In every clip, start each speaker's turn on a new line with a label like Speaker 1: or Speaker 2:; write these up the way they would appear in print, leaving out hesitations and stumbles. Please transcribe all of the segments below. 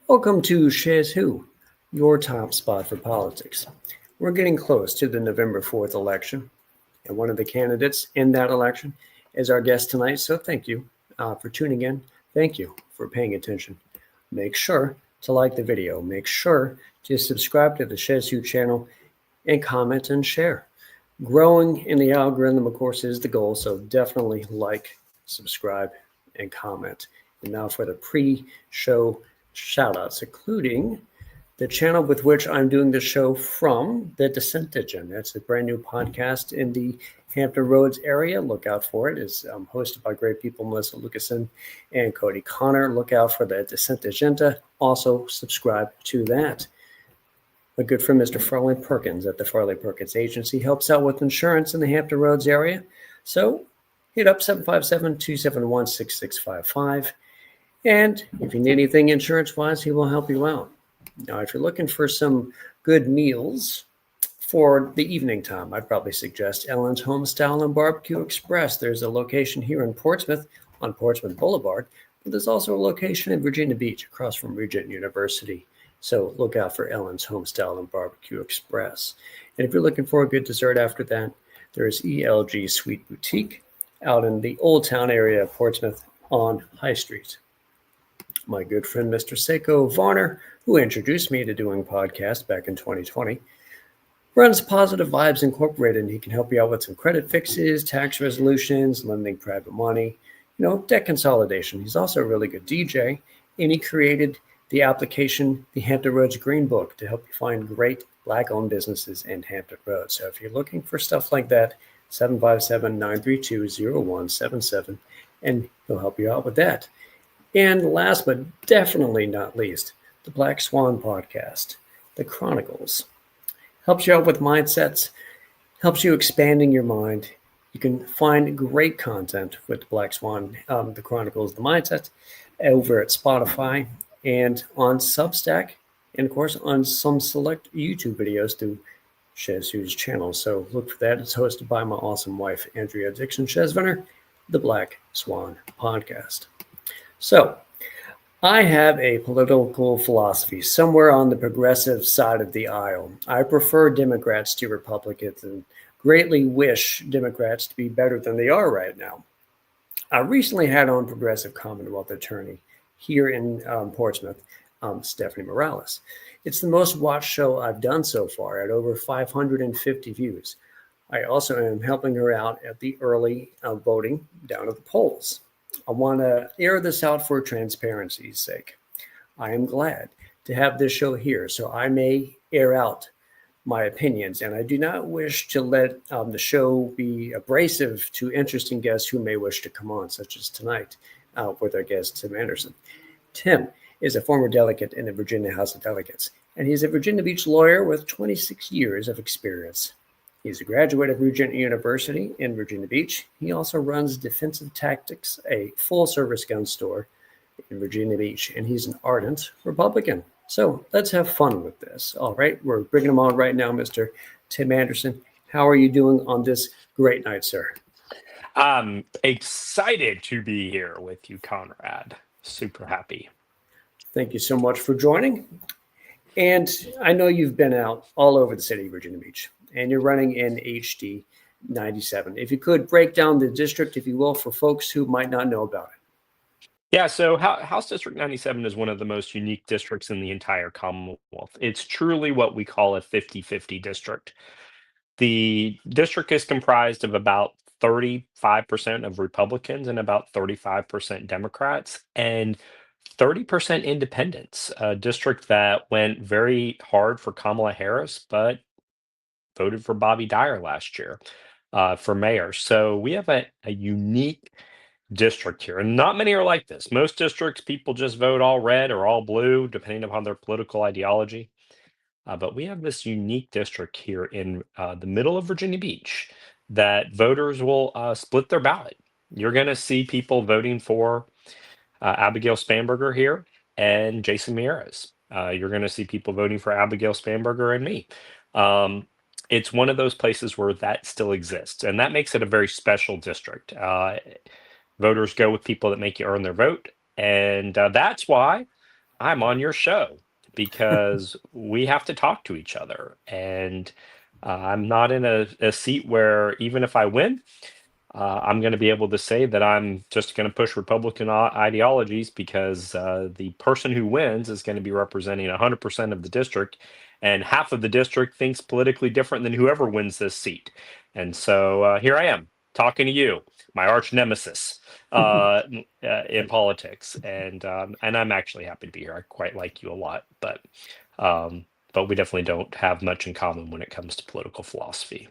Speaker 1: Welcome to SchezzWho, your top spot for politics. We're getting close to the November 4th election, and one of the candidates in that election is our guest tonight. So thank you for tuning in. Thank you for paying attention. Make sure to like the video. Make sure to subscribe to the SchezzWho channel and comment and share. Growing in the algorithm, of course, is the goal. So definitely like, subscribe, and comment. And now for the pre-show shout-outs, including the channel with which I'm doing the show from, The Dissentation. That's a brand new podcast in the Hampton Roads area. Look out for it. It's hosted by great people, Melissa Lucasen and Cody Connor. Look out for The Dissent Agenda. Also subscribe to that. A good friend, Mr. Farley Perkins at the Farley Perkins Agency, helps out with insurance in the Hampton Roads area. So hit up 757-271-6655. And if you need anything insurance-wise, he will help you out. Now, if you're looking for some good meals for the evening time, I'd probably suggest Ellen's Homestyle and Barbecue Express. There's a location here in Portsmouth on Portsmouth Boulevard, but there's also a location in Virginia Beach across from Regent University. So look out for Ellen's Homestyle and Barbecue Express. And if you're looking for a good dessert after that, there's ELG Sweet Boutique out in the Old Town area of Portsmouth on High Street. My good friend, Mr. Seiko Varner, who introduced me to doing podcasts back in 2020, runs Positive Vibes Incorporated, and he can help you out with some credit fixes, tax resolutions, lending private money, debt consolidation. He's also a really good DJ, and he created the application, the Hampton Roads Green Book, to help you find great Black-owned businesses in Hampton Roads. So if you're looking for stuff like that, 757-932-0177, and he'll help you out with that. And last but definitely not least, the Black Swan podcast, The Chronicles. Helps you out with mindsets, helps you expanding your mind. You can find great content with the Black Swan, The Chronicles, The Mindset, over at Spotify and on Substack, and of course on some select YouTube videos through SchezzWho's channel. So look for that. It's hosted by my awesome wife, Andrea Dixon Schezvener, the Black Swan podcast. So I have a political philosophy somewhere on the progressive side of the aisle. I prefer Democrats to Republicans and greatly wish Democrats to be better than they are right now. I recently had on Progressive Commonwealth Attorney here in Portsmouth, Stephanie Morales. It's the most watched show I've done so far at over 550 views. I also am helping her out at the early voting down at the polls. I want to air this out for transparency's sake. I am glad to have this show here, so I may air out my opinions, and I do not wish to let the show be abrasive to interesting guests who may wish to come on, such as tonight with our guest, Tim Anderson. Tim is a former delegate in the Virginia House of Delegates, and he's a Virginia Beach lawyer with 26 years of experience. He's a graduate of Regent University in Virginia Beach. He also runs Defensive Tactics, a full-service gun store in Virginia Beach, and he's an ardent Republican. So let's have fun with this. All right, we're bringing him on right now, Mr. Tim Anderson. How are you doing on this great night, sir?
Speaker 2: I'm excited to be here with you, Conrad. Super happy.
Speaker 1: Thank you so much for joining. And I know you've been out all over the city of Virginia Beach, and you're running in HD 97. If you could break down the district, if you will, for folks who might not know about it.
Speaker 2: Yeah, so House District 97 is one of the most unique districts in the entire Commonwealth. It's truly what we call a 50-50 district. The district is comprised of about 35% of Republicans and about 35% Democrats and 30% independents, a district that went very hard for Kamala Harris, but voted for Bobby Dyer last year for mayor. So we have a unique district here, and not many are like this. Most districts, people just vote all red or all blue, depending upon their political ideology. But we have this unique district here in the middle of Virginia Beach that voters will split their ballot. You're going to see people voting for Abigail Spanberger here and Jason Mieres. You're going to see people voting for Abigail Spanberger and me. It's one of those places where that still exists, and that makes it a very special district. Voters go with people that make you earn their vote, and that's why I'm on your show because we have to talk to each other. And I'm not in a seat where even if I win, I'm going to be able to say that I'm just going to push Republican ideologies because the person who wins is going to be representing 100% of the district, and half of the district thinks politically different than whoever wins this seat. And so here I am talking to you, my arch nemesis in politics, and I'm actually happy to be here. I quite like you a lot, but we definitely don't have much in common when it comes to political philosophy.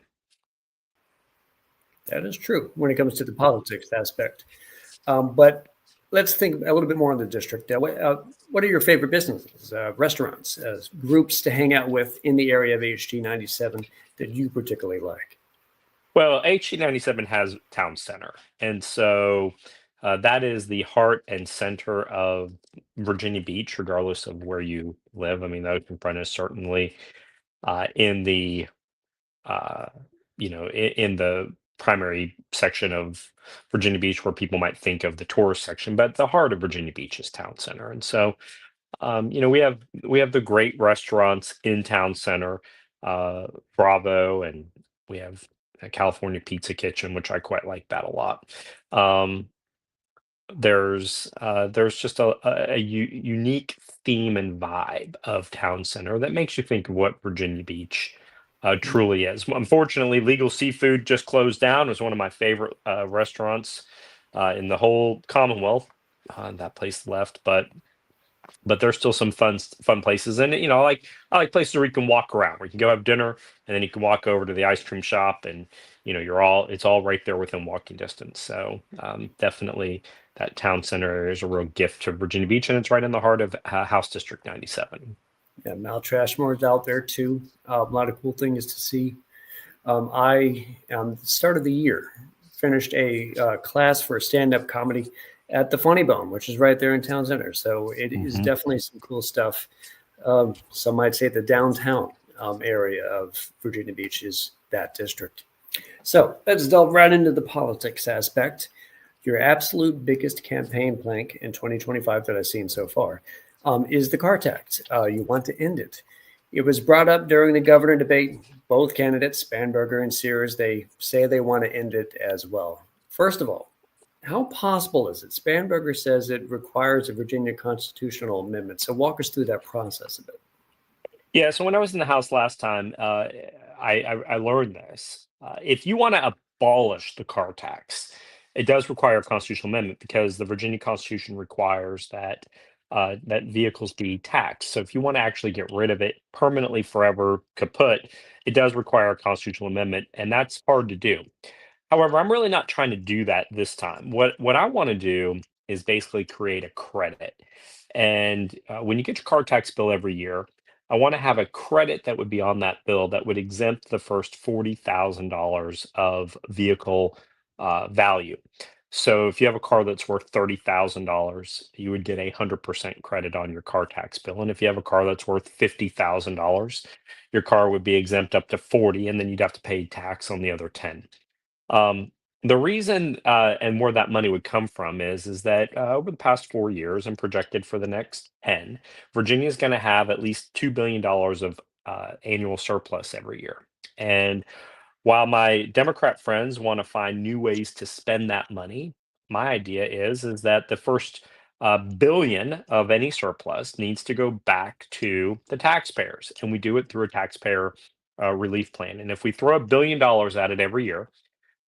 Speaker 1: That is true when it comes to the politics aspect. But let's think a little bit more on the district. What are your favorite businesses, restaurants, groups to hang out with in the area of HT 97 that you particularly like?
Speaker 2: Well, HG97 has town center, and so that is the heart and center of Virginia Beach, regardless of where you live. I mean, the oceanfront is certainly in the uh, in the primary section of Virginia Beach, where people might think of the tourist section, but the heart of Virginia Beach is town center, and so we have the great restaurants in town center, uh, Bravo, and we have a California Pizza Kitchen, which I quite like that a lot. Um, there's just a unique theme and vibe of town center that makes you think of what Virginia Beach truly is. Unfortunately, Legal Seafood just closed down. It was one of my favorite restaurants in the whole Commonwealth. That place left, but there's still some fun places, and I like places where you can walk around, where you can go have dinner, and then you can walk over to the ice cream shop, and it's all right there within walking distance. So definitely that town center area is a real gift to Virginia Beach, and it's right in the heart of House District 97.
Speaker 1: Yeah, Mount Trashmore's out there too. A lot of cool things to see. I, the start of the year, finished a class for stand-up comedy at the Funny Bone, which is right there in town center. So it is
Speaker 2: Hmm.
Speaker 1: definitely some cool stuff. Some might say the downtown area of Virginia Beach is that district. So let's delve right into the politics aspect. Your absolute biggest campaign plank in 2025 that I've seen so far is the car tax. You want to end it. It was brought up during the governor debate. Both candidates, Spanberger and Sears, they say they want to end it as well. First of all, how possible is it? Spanberger says it requires a Virginia constitutional amendment. So walk us through that process a bit.
Speaker 2: Yeah, so when I was in the House last time, I learned this. If you want to abolish the car tax, it does require a constitutional amendment because the Virginia Constitution requires that vehicles be taxed. So if you want to actually get rid of it permanently, forever, kaput, it does require a constitutional amendment, and that's hard to do. However, I'm really not trying to do that this time. What I want to do is basically create a credit. And when you get your car tax bill every year, I want to have a credit that would be on that bill that would exempt the first $40,000 of vehicle value. So if you have a car that's worth $30,000, you would get 100% credit on your car tax bill. And if you have a car that's worth $50,000, your car would be exempt up to 40, and then you'd have to pay tax on the other 10. Um, the reason and where that money would come from is that over the past 4 years and projected for the next 10, Virginia is going to have at least $2 billion of annual surplus every year. And while my Democrat friends want to find new ways to spend that money, my idea is that the first billion of any surplus needs to go back to the taxpayers, and we do it through a taxpayer relief plan. And if we throw $1 billion at it every year,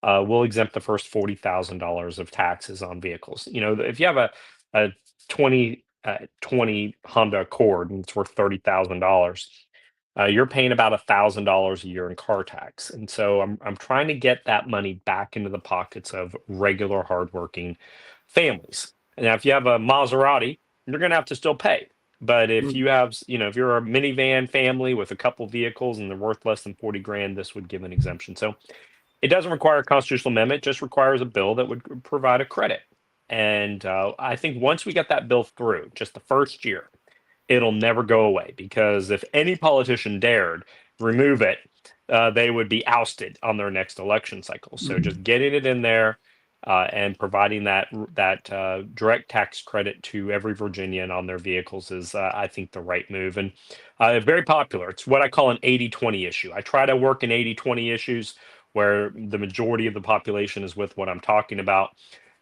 Speaker 2: will exempt the first $40,000 of taxes on vehicles. If you have a 2020 Honda Accord and it's worth $30,000, you're paying about $1,000 a year in car tax. And so I'm trying to get that money back into the pockets of regular hardworking families. And now, if you have a Maserati, you're going to have to still pay. But if
Speaker 1: Mm.
Speaker 2: you have, if you're a minivan family with a couple vehicles and they're worth less than 40 grand, this would give an exemption. So it doesn't require a constitutional amendment, just requires a bill that would provide a credit. And I think once we get that bill through, just the first year, it'll never go away because if any politician dared remove it, they would be ousted on their next election cycle. So
Speaker 1: Mhm.
Speaker 2: just getting it in there and providing that direct tax credit to every Virginian on their vehicles is, I think, the right move. And very popular. It's what I call an 80-20 issue. I try to work in 80-20 issues where the majority of the population is with what I'm talking about.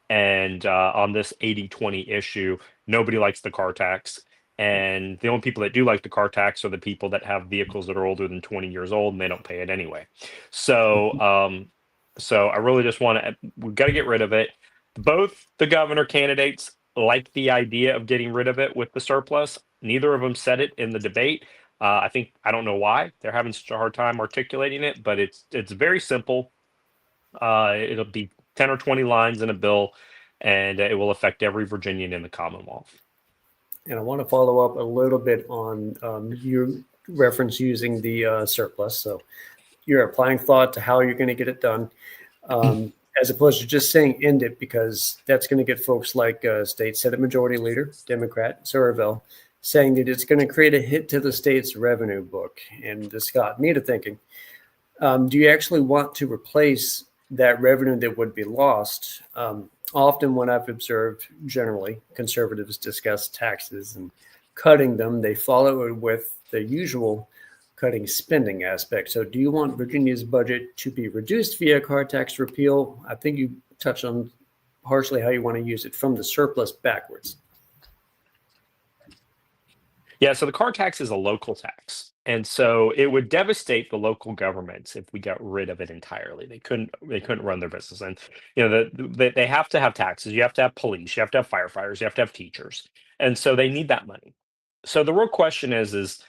Speaker 2: And on this 80-20 issue, nobody likes the car tax. And the only people that do like the car tax are the people that have vehicles that are older than 20 years old, and they don't pay it anyway. So I really just want to, we've got to get rid of it. Both the governor candidates like the idea of getting rid of it with the surplus. Neither of them said it in the debate. I don't know why they're having such a hard time articulating it, but it's very simple. It'll be 10 or 20 lines in a bill, and it will affect every Virginian in the Commonwealth.
Speaker 1: And I want to follow up a little bit on your reference using the surplus. So you're applying thought to how you're going to get it done, as opposed to just saying end it, because that's going to get folks like State Senate Majority Leader, Democrat Somerville, saying that it's going to create a hit to the state's revenue book. And this got me to thinking, do you actually want to replace that revenue that would be lost? Often when I've observed, generally, conservatives discuss taxes and cutting them, they follow it with the usual cutting spending aspect. So do you want Virginia's budget to be reduced via car tax repeal? I think you touched on partially how you want to use it from the surplus backwards.
Speaker 2: Yeah, so the car tax is a local tax. And so it would devastate the local governments if we got rid of it entirely. They couldn't run their business. And they have to have taxes. You have to have police, you have to have firefighters, you have to have teachers. And so they need that money. So the real question is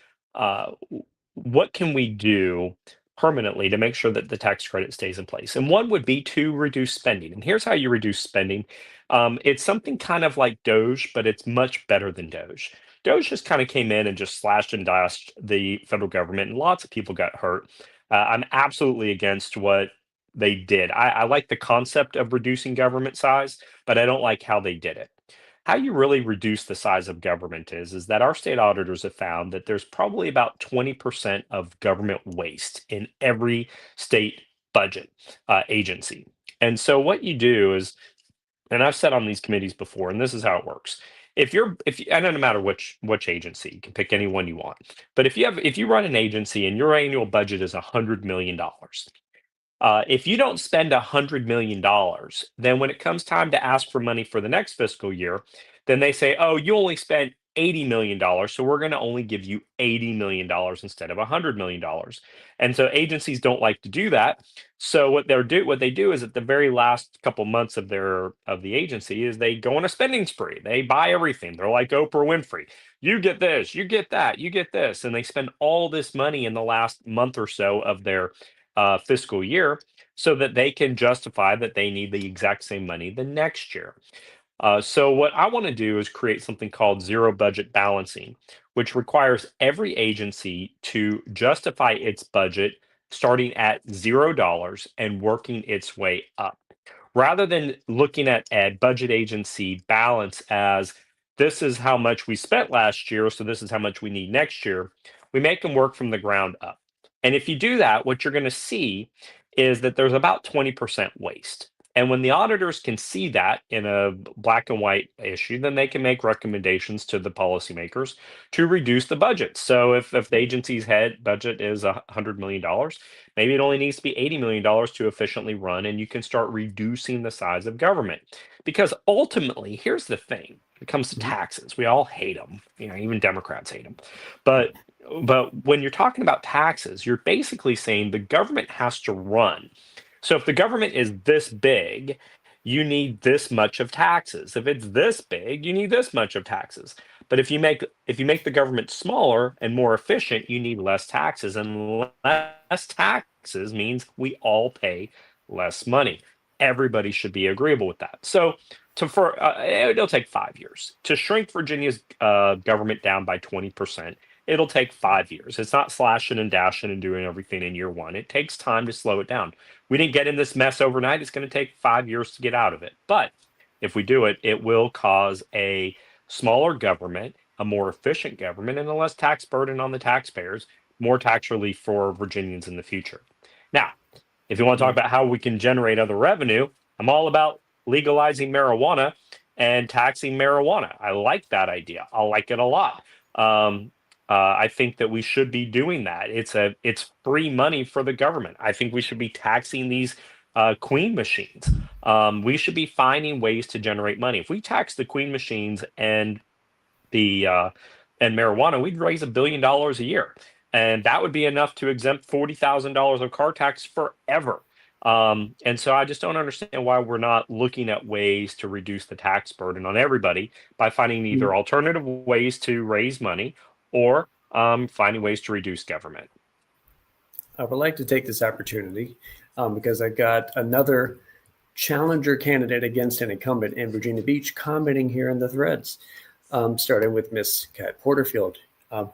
Speaker 2: what can we do permanently to make sure that the tax credit stays in place? And one would be to reduce spending. And here's how you reduce spending. It's something kind of like Doge, but it's much better than Doge. Doge just kind of came in and just slashed and diced the federal government, and lots of people got hurt. I'm absolutely against what they did. I like the concept of reducing government size, but I don't like how they did it. How you really reduce the size of government is that our state auditors have found that there's probably about 20% of government waste in every state budget agency. And so what you do is, and I've said on these committees before, and this is how it works. If you, and no matter which agency, you can pick any one you want. But if you run an agency and your annual budget is $100 million, if you don't spend $100 million, then when it comes time to ask for money for the next fiscal year, then they say, "Oh, you only spent $80 million, so we're going to only give you $80 million instead of $100 million." And so agencies don't like to do that. So what they do is at the very last couple months of the agency is they go on a spending spree. They buy everything. They're like Oprah Winfrey. You get this, you get that, you get this, and they spend all this money in the last month or so of their fiscal year so that they can justify that they need the exact same money the next year. So what I want to do is create something called zero budget balancing, which requires every agency to justify its budget starting at $0 and working its way up. Rather than looking at a budget agency balance as this is how much we spent last year, so this is how much we need next year, we make them work from the ground up. And if you do that, what you're going to see is that there's about 20% waste. And when the auditors can see that in a black and white issue, then they can make recommendations to the policymakers to reduce the budget. So if the agency's head budget is $100 million, maybe it only needs to be $80 million to efficiently run, and you can start reducing the size of government. Because ultimately, here's the thing: when it comes to taxes, we all hate them. Even Democrats hate them. But when you're talking about taxes, you're basically saying the government has to run. So if the government is this big, you need this much of taxes. If it's this big, you need this much of taxes. But if you make the government smaller and more efficient, you need less taxes, and less taxes means we all pay less money. Everybody should be agreeable with that. So it'll take 5 years to shrink Virginia's government down by 20%. It'll take 5 years. It's not slashing and dashing and doing everything in year one. It takes time to slow it down. We didn't get in this mess overnight. It's going to take 5 years to get out of it. But if we do it, it will cause a smaller government, a more efficient government, and a less tax burden on the taxpayers, more tax relief for Virginians in the future. Now, if you want to talk about how we can generate other revenue, I'm all about legalizing marijuana and taxing marijuana. I like that idea. I like it a lot. I think that we should be doing that. It's free money for the government. I think we should be taxing these queen machines. We should be finding ways to generate money. If we tax the queen machines and the and marijuana, we'd raise $1 billion a year, and that would be enough to exempt $40,000 of car tax forever. And so I just don't understand why we're not looking at ways to reduce the tax burden on everybody by finding either alternative ways to raise money or finding ways to reduce government.
Speaker 1: I would like to take this opportunity because I got another challenger candidate against an incumbent in Virginia Beach commenting here in the threads, starting with Miss Kat Porterfield,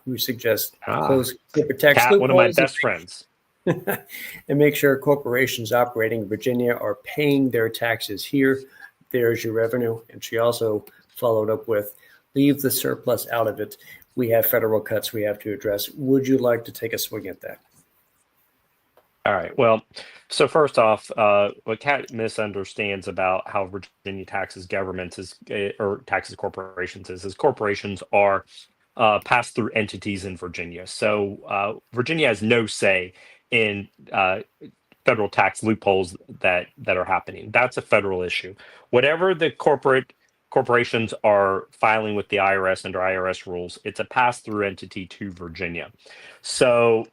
Speaker 1: who suggests close corporate tax
Speaker 2: Kat, one of my best friends.
Speaker 1: And make sure corporations operating in Virginia are paying their taxes here. There's your revenue. And she also followed up with, leave the surplus out of it. We have federal cuts we have to address. Would you like to take a swing at that?
Speaker 2: All right. Well, so first off, what Kat misunderstands about how Virginia taxes governments or taxes corporations is corporations are pass-through entities in Virginia. So Virginia has no say in federal tax loopholes that are happening. That's a federal issue. Whatever the corporations are filing with the IRS under IRS rules, it's a pass-through entity to Virginia. So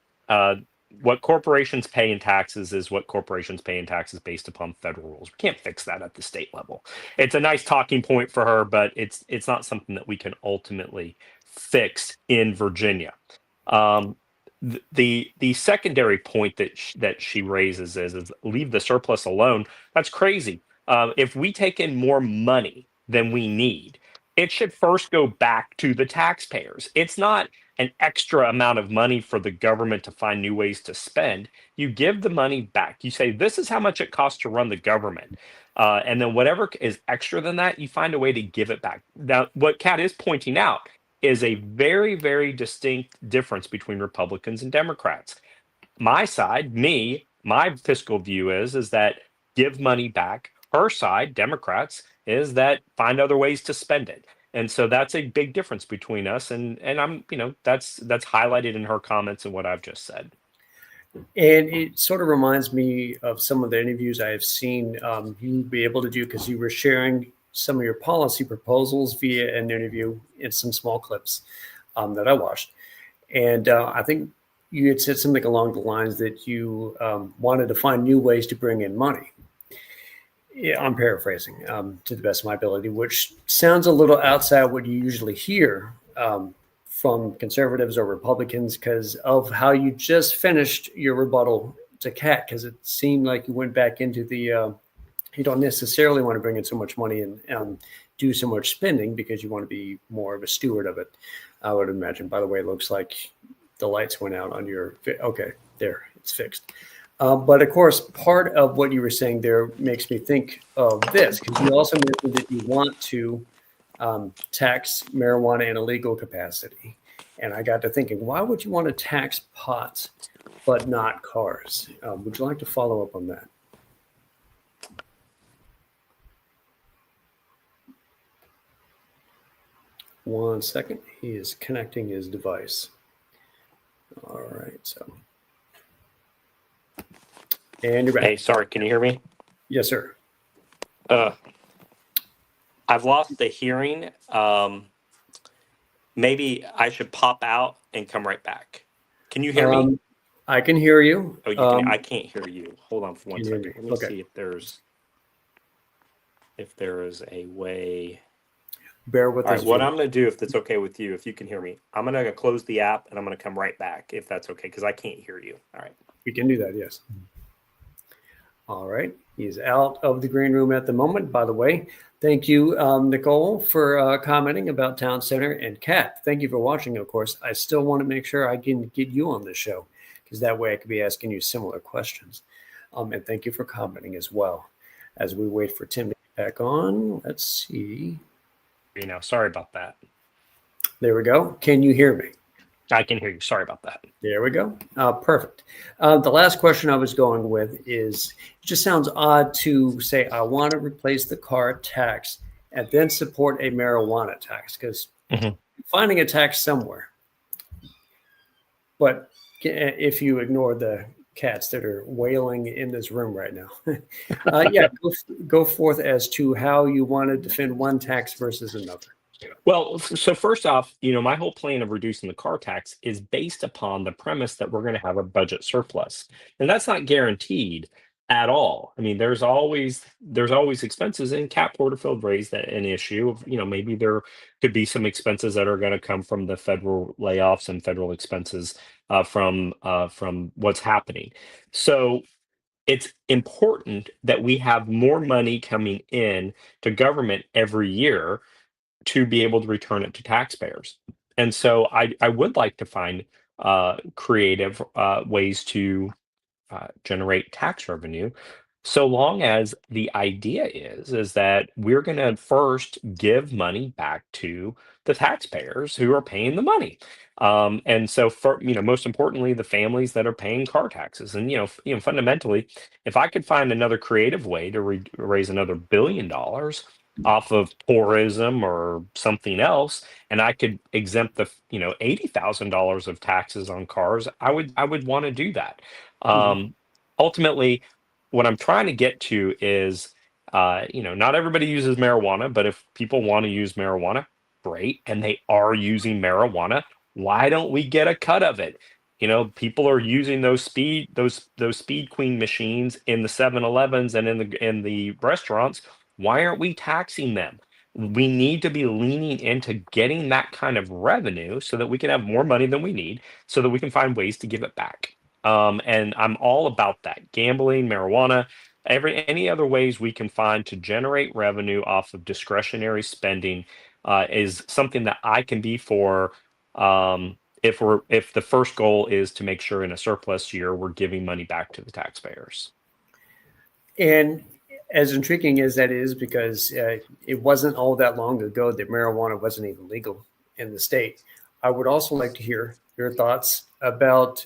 Speaker 2: what corporations pay in taxes is what corporations pay in taxes based upon federal rules. We can't fix that at the state level. It's a nice talking point for her, but it's not something that we can ultimately fix in Virginia. The secondary point that she raises is leave the surplus alone. That's crazy. If we take in more money than we need, it should first go back to the taxpayers. It's not an extra amount of money for the government to find new ways to spend. You give the money back. You say, this is how much it costs to run the government. And then whatever is extra than that, you find a way to give it back. Now, what Kat is pointing out is a very, very distinct difference between Republicans and Democrats. My side, my fiscal view is that give money back. Her side, Democrats, is that find other ways to spend it. And so that's a big difference between us. And I'm, that's highlighted in her comments and what I've just said.
Speaker 1: And it sort of reminds me of some of the interviews I have seen you be able to do, because you were sharing some of your policy proposals via an interview in some small clips that I watched. And I think you had said something along the lines that you wanted to find new ways to bring in money. Yeah, I'm paraphrasing to the best of my ability, which sounds a little outside what you usually hear from conservatives or Republicans because of how you just finished your rebuttal to Kat, because it seemed like you went back into the you don't necessarily want to bring in so much money and do so much spending because you want to be more of a steward of it, I would imagine. By the way, it looks like the lights went out on your, okay, there, it's fixed. But of course, part of what you were saying there makes me think of this, because you also mentioned that you want to tax marijuana in a legal capacity. And I got to thinking, why would you want to tax pots but not cars? Would you like to follow up on that? One second. He is connecting his device. All right. So. And you're back.
Speaker 2: Hey, sorry. Can you hear me?
Speaker 1: Yes, sir.
Speaker 2: I've lost the hearing. Maybe I should pop out and come right back. Can you hear me?
Speaker 1: I can hear you.
Speaker 2: Oh, you can. I can't hear you. Hold on for one second. Let me
Speaker 1: okay.
Speaker 2: See if there is a way.
Speaker 1: Bear with us.
Speaker 2: What I'm going to do, if that's okay with you, if you can hear me, I'm going to close the app and I'm going to come right back if that's okay, because I can't hear you. All right.
Speaker 1: We can do that. Yes. All right. He's out of the green room at the moment, by the way. Thank you, Nicole, for commenting about Town Center, and Kat, thank you for watching, of course. I still want to make sure I can get you on this show, because that way I could be asking you similar questions. And thank you for commenting as well. As we wait for Tim to get back on, let's see.
Speaker 2: Sorry about that.
Speaker 1: There we go. Can you hear me?
Speaker 2: I can hear you. Sorry about that.
Speaker 1: There we go. Perfect. The last question I was going with is, it just sounds odd to say, I want to replace the car tax and then support a marijuana tax, because finding a tax somewhere. But if you ignore the cats that are wailing in this room right now, yeah, go forth as to how you want to defend one tax versus another.
Speaker 2: Well, so first off, my whole plan of reducing the car tax is based upon the premise that we're going to have a budget surplus, and that's not guaranteed at all. I mean, there's always expenses, and Cap Porterfield raised that an issue of, maybe there could be some expenses that are going to come from the federal layoffs and federal expenses from what's happening. So it's important that we have more money coming in to government every year to be able to return it to taxpayers. And so I would like to find creative ways to generate tax revenue, so long as the idea is that we're going to first give money back to the taxpayers who are paying the money. And so, for most importantly, the families that are paying car taxes. And fundamentally, if I could find another creative way to raise another $1 billion off of tourism or something else, and I could exempt the $80,000 of taxes on cars, I would want to do that.
Speaker 1: Mhm.
Speaker 2: Ultimately, what I'm trying to get to is, not everybody uses marijuana, but if people want to use marijuana, great, and they are using marijuana, why don't we get a cut of it? People are using those speed queen machines in the 7-Elevens and in the restaurants. Why aren't we taxing them? We need to be leaning into getting that kind of revenue so that we can have more money than we need, so that we can find ways to give it back. And I'm all about that. Gambling, marijuana, any other ways we can find to generate revenue off of discretionary spending is something that I can be for. If the first goal is to make sure in a surplus year we're giving money back to the taxpayers.
Speaker 1: And as intriguing as that is, because it wasn't all that long ago that marijuana wasn't even legal in the state, I would also like to hear your thoughts about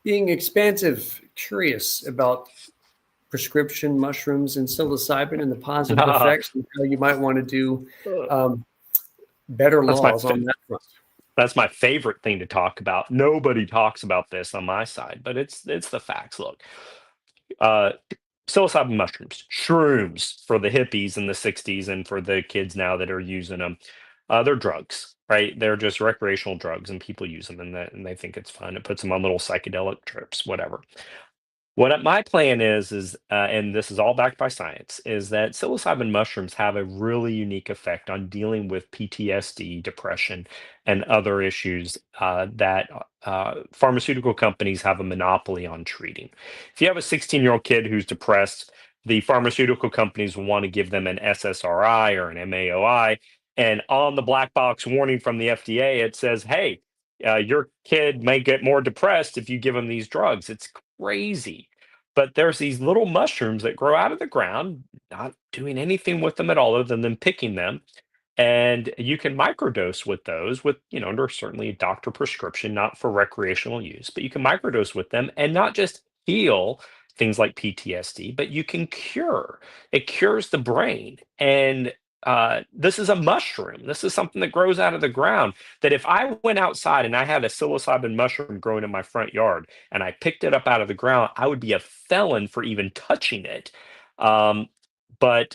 Speaker 1: being expansive, curious about prescription mushrooms and psilocybin and the positive effects, and how you might want to do better
Speaker 2: That's my
Speaker 1: laws on that front.
Speaker 2: that's my favorite thing to talk about. Nobody talks about this on my side, but it's the facts. Look, uh, psilocybin mushrooms, shrooms for the hippies in the 60s and for the kids now that are using them. They're drugs, right? They're just recreational drugs, and people use them, and they think it's fun. It puts them on little psychedelic trips, whatever. What my plan is, and this is all backed by science, is that psilocybin mushrooms have a really unique effect on dealing with PTSD, depression, and other issues that pharmaceutical companies have a monopoly on treating. If you have a 16-year-old kid who's depressed, the pharmaceutical companies will want to give them an SSRI or an MAOI, and on the black box warning from the FDA, it says, "Hey, your kid may get more depressed if you give them these drugs." It's crazy. But there's these little mushrooms that grow out of the ground, not doing anything with them at all other than them picking them. And you can microdose with those with, under certainly a doctor prescription, not for recreational use, but you can microdose with them and not just heal things like PTSD, but you can cure. It cures the brain. And this is a mushroom. This is something that grows out of the ground. That if I went outside and I had a psilocybin mushroom growing in my front yard and I picked it up out of the ground, I would be a felon for even touching it. Um, but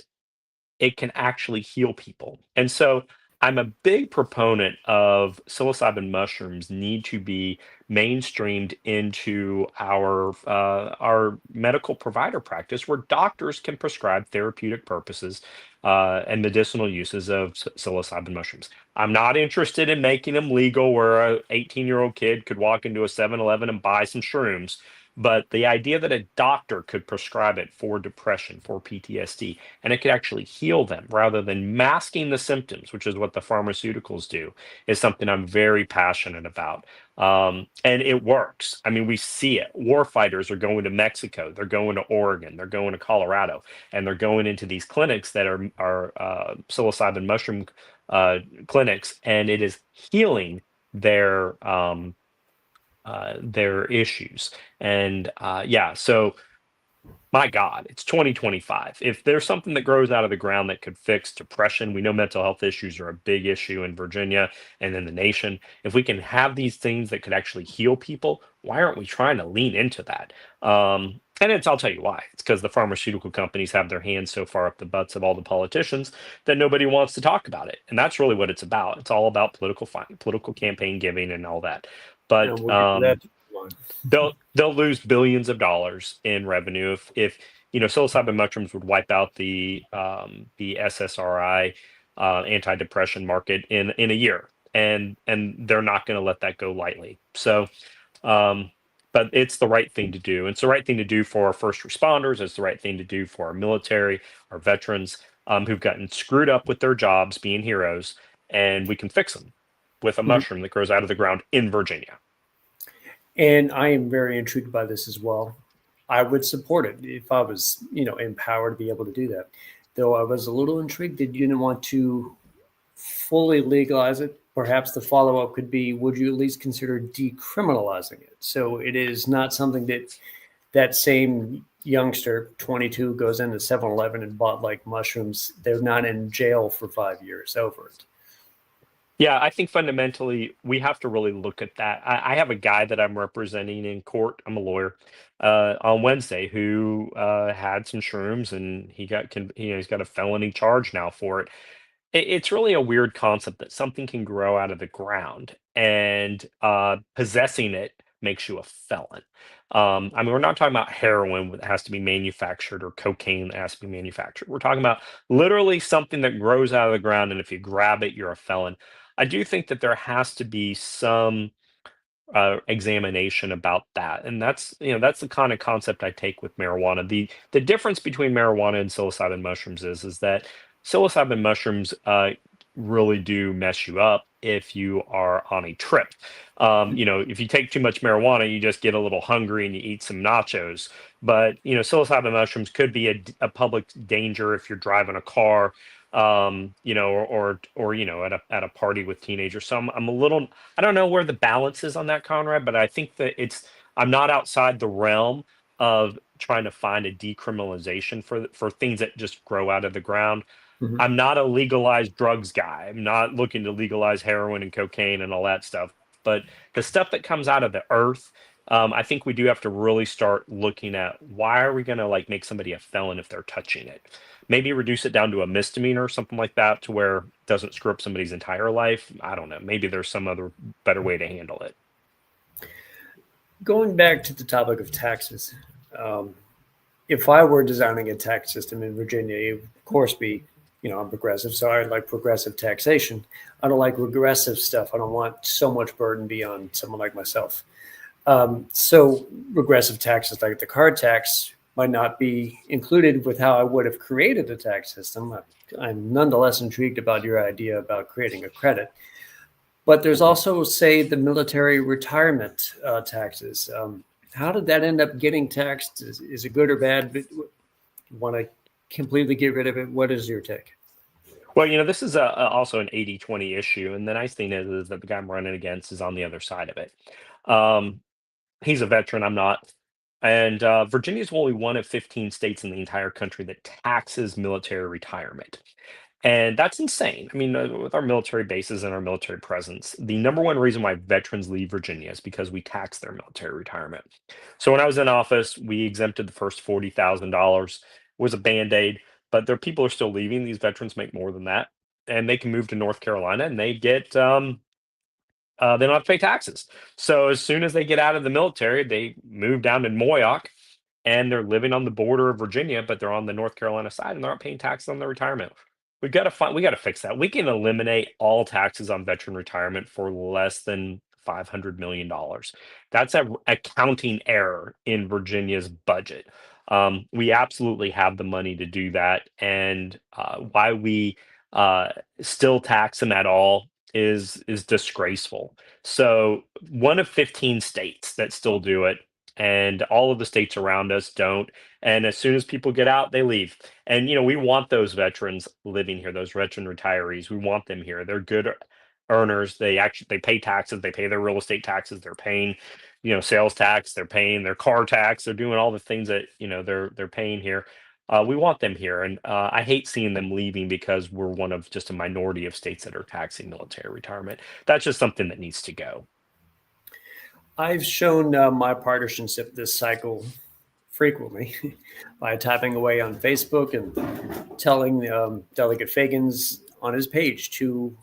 Speaker 2: it can actually heal people. And so I'm a big proponent of psilocybin mushrooms need to be mainstreamed into our medical provider practice, where doctors can prescribe therapeutic purposes and medicinal uses of psilocybin mushrooms. I'm not interested in making them legal, where a 18-year-old kid could walk into a 7-Eleven and buy some shrooms. But the idea that a doctor could prescribe it for depression, for PTSD, and it could actually heal them rather than masking the symptoms, which is what the pharmaceuticals do, is something I'm very passionate about. And it works. I mean, we see it. War fighters are going to Mexico, they're going to Oregon, they're going to Colorado, and they're going into these clinics that are psilocybin mushroom clinics, and it is healing their issues. And yeah, so my God, it's 2025. If there's something that grows out of the ground that could fix depression, we know mental health issues are a big issue in Virginia and in the nation. If we can have these things that could actually heal people, why aren't we trying to lean into that? I'll tell you why. It's because the pharmaceutical companies have their hands so far up the butts of all the politicians that nobody wants to talk about it. And that's really what it's about. It's all about political campaign giving and all that.
Speaker 1: And
Speaker 2: But
Speaker 1: we'll get to that one.
Speaker 2: they'll lose billions of dollars in revenue if psilocybin mushrooms would wipe out the SSRI antidepressant market in a year, and they're not going to let that go lightly. So, um, but it's the right thing to do. It's the right thing to do for our first responders. It's the right thing to do for our military, our veterans who've gotten screwed up with their jobs being heroes, and we can fix them with a
Speaker 1: Mhm.
Speaker 2: mushroom that grows out of the ground in Virginia.
Speaker 1: And I am very intrigued by this as well. I would support it if I was, empowered to be able to do that. Though I was a little intrigued that you didn't want to fully legalize it. Perhaps the follow up could be, would you at least consider decriminalizing it? So it is not something that that same youngster, 22, goes into 7-Eleven and bought like mushrooms. They're not in jail for 5 years over it.
Speaker 2: Yeah, I think fundamentally we have to really look at that. I have a guy that I'm representing in court. I'm a lawyer on Wednesday who had some shrooms and he's got a felony charge now for it. It's really a weird concept that something can grow out of the ground and possessing it makes you a felon. I mean, we're not talking about heroin that has to be manufactured or cocaine that has to be manufactured. We're talking about literally something that grows out of the ground, and if you grab it, you're a felon. I do think that there has to be some examination about that, and that's the kind of concept I take with marijuana. The difference between marijuana and psilocybin mushrooms is that psilocybin mushrooms really do mess you up if you are on a trip. If you take too much marijuana, you just get a little hungry and you eat some nachos. But psilocybin mushrooms could be a public danger if you're driving a car, or at a party with teenagers. So I'm a little, I don't know where the balance is on that, Conrad, but I think that I'm not outside the realm of trying to find a decriminalization for things that just grow out of the ground.
Speaker 1: Mhm.
Speaker 2: I'm not a legalized drugs guy. I'm not looking to legalize heroin and cocaine and all that stuff. But the stuff that comes out of the earth, I think we do have to really start looking at why are we going to like make somebody a felon if they're touching it? Maybe reduce it down to a misdemeanor or something like that to where it doesn't screw up somebody's entire life. I don't know. Maybe there's some other better way to handle it.
Speaker 1: Going back to the topic of taxes, um, if I were designing a tax system in Virginia, it would, of course, be, I'm progressive, so I like progressive taxation. I don't like regressive stuff. I don't want so much burden beyond someone like myself. So regressive taxes like the car tax might not be included with how I would have created a tax system. I'm nonetheless intrigued about your idea about creating a credit. But there's also, say, the military retirement taxes. How did that end up getting taxed? Is it good or bad? But want to completely get rid of it? What is your take?
Speaker 2: Well, this is also an 80-20 issue. And the nice thing is that the guy I'm running against is on the other side of it. Um, he's a veteran. I'm not. And Virginia is only one of 15 states in the entire country that taxes military retirement. And that's insane. I mean, with our military bases and our military presence, the number one reason why veterans leave Virginia is because we tax their military retirement. So when I was in office, we exempted the first $40,000. It was a band-aid, but there people are still leaving. These veterans make more than that, and they can move to North Carolina and they don't have to pay taxes. So as soon as they get out of the military, they move down to Moyock and they're living on the border of Virginia, but they're on the North Carolina side and they're not paying taxes on their retirement. We got to fix that. We can eliminate all taxes on veteran retirement for less than $500 million. That's a accounting error in Virginia's budget. We absolutely have the money to do that, and why we uh, still tax them at all is disgraceful. So one of 15 states that still do it, and all of the states around us don't. And as soon as people get out, they leave. And we want those veterans living here, those veteran retirees. We want them here. They're good earners. They pay taxes. They pay their real estate taxes. They're paying, sales tax. They're paying their car tax. They're doing all the things that they're paying here. We want them here, and I hate seeing them leaving because we're one of just a minority of states that are taxing military retirement. That's just something that needs to go.
Speaker 1: I've shown my partisanship this cycle frequently by typing away on Facebook and telling Delegate Fagans on his page to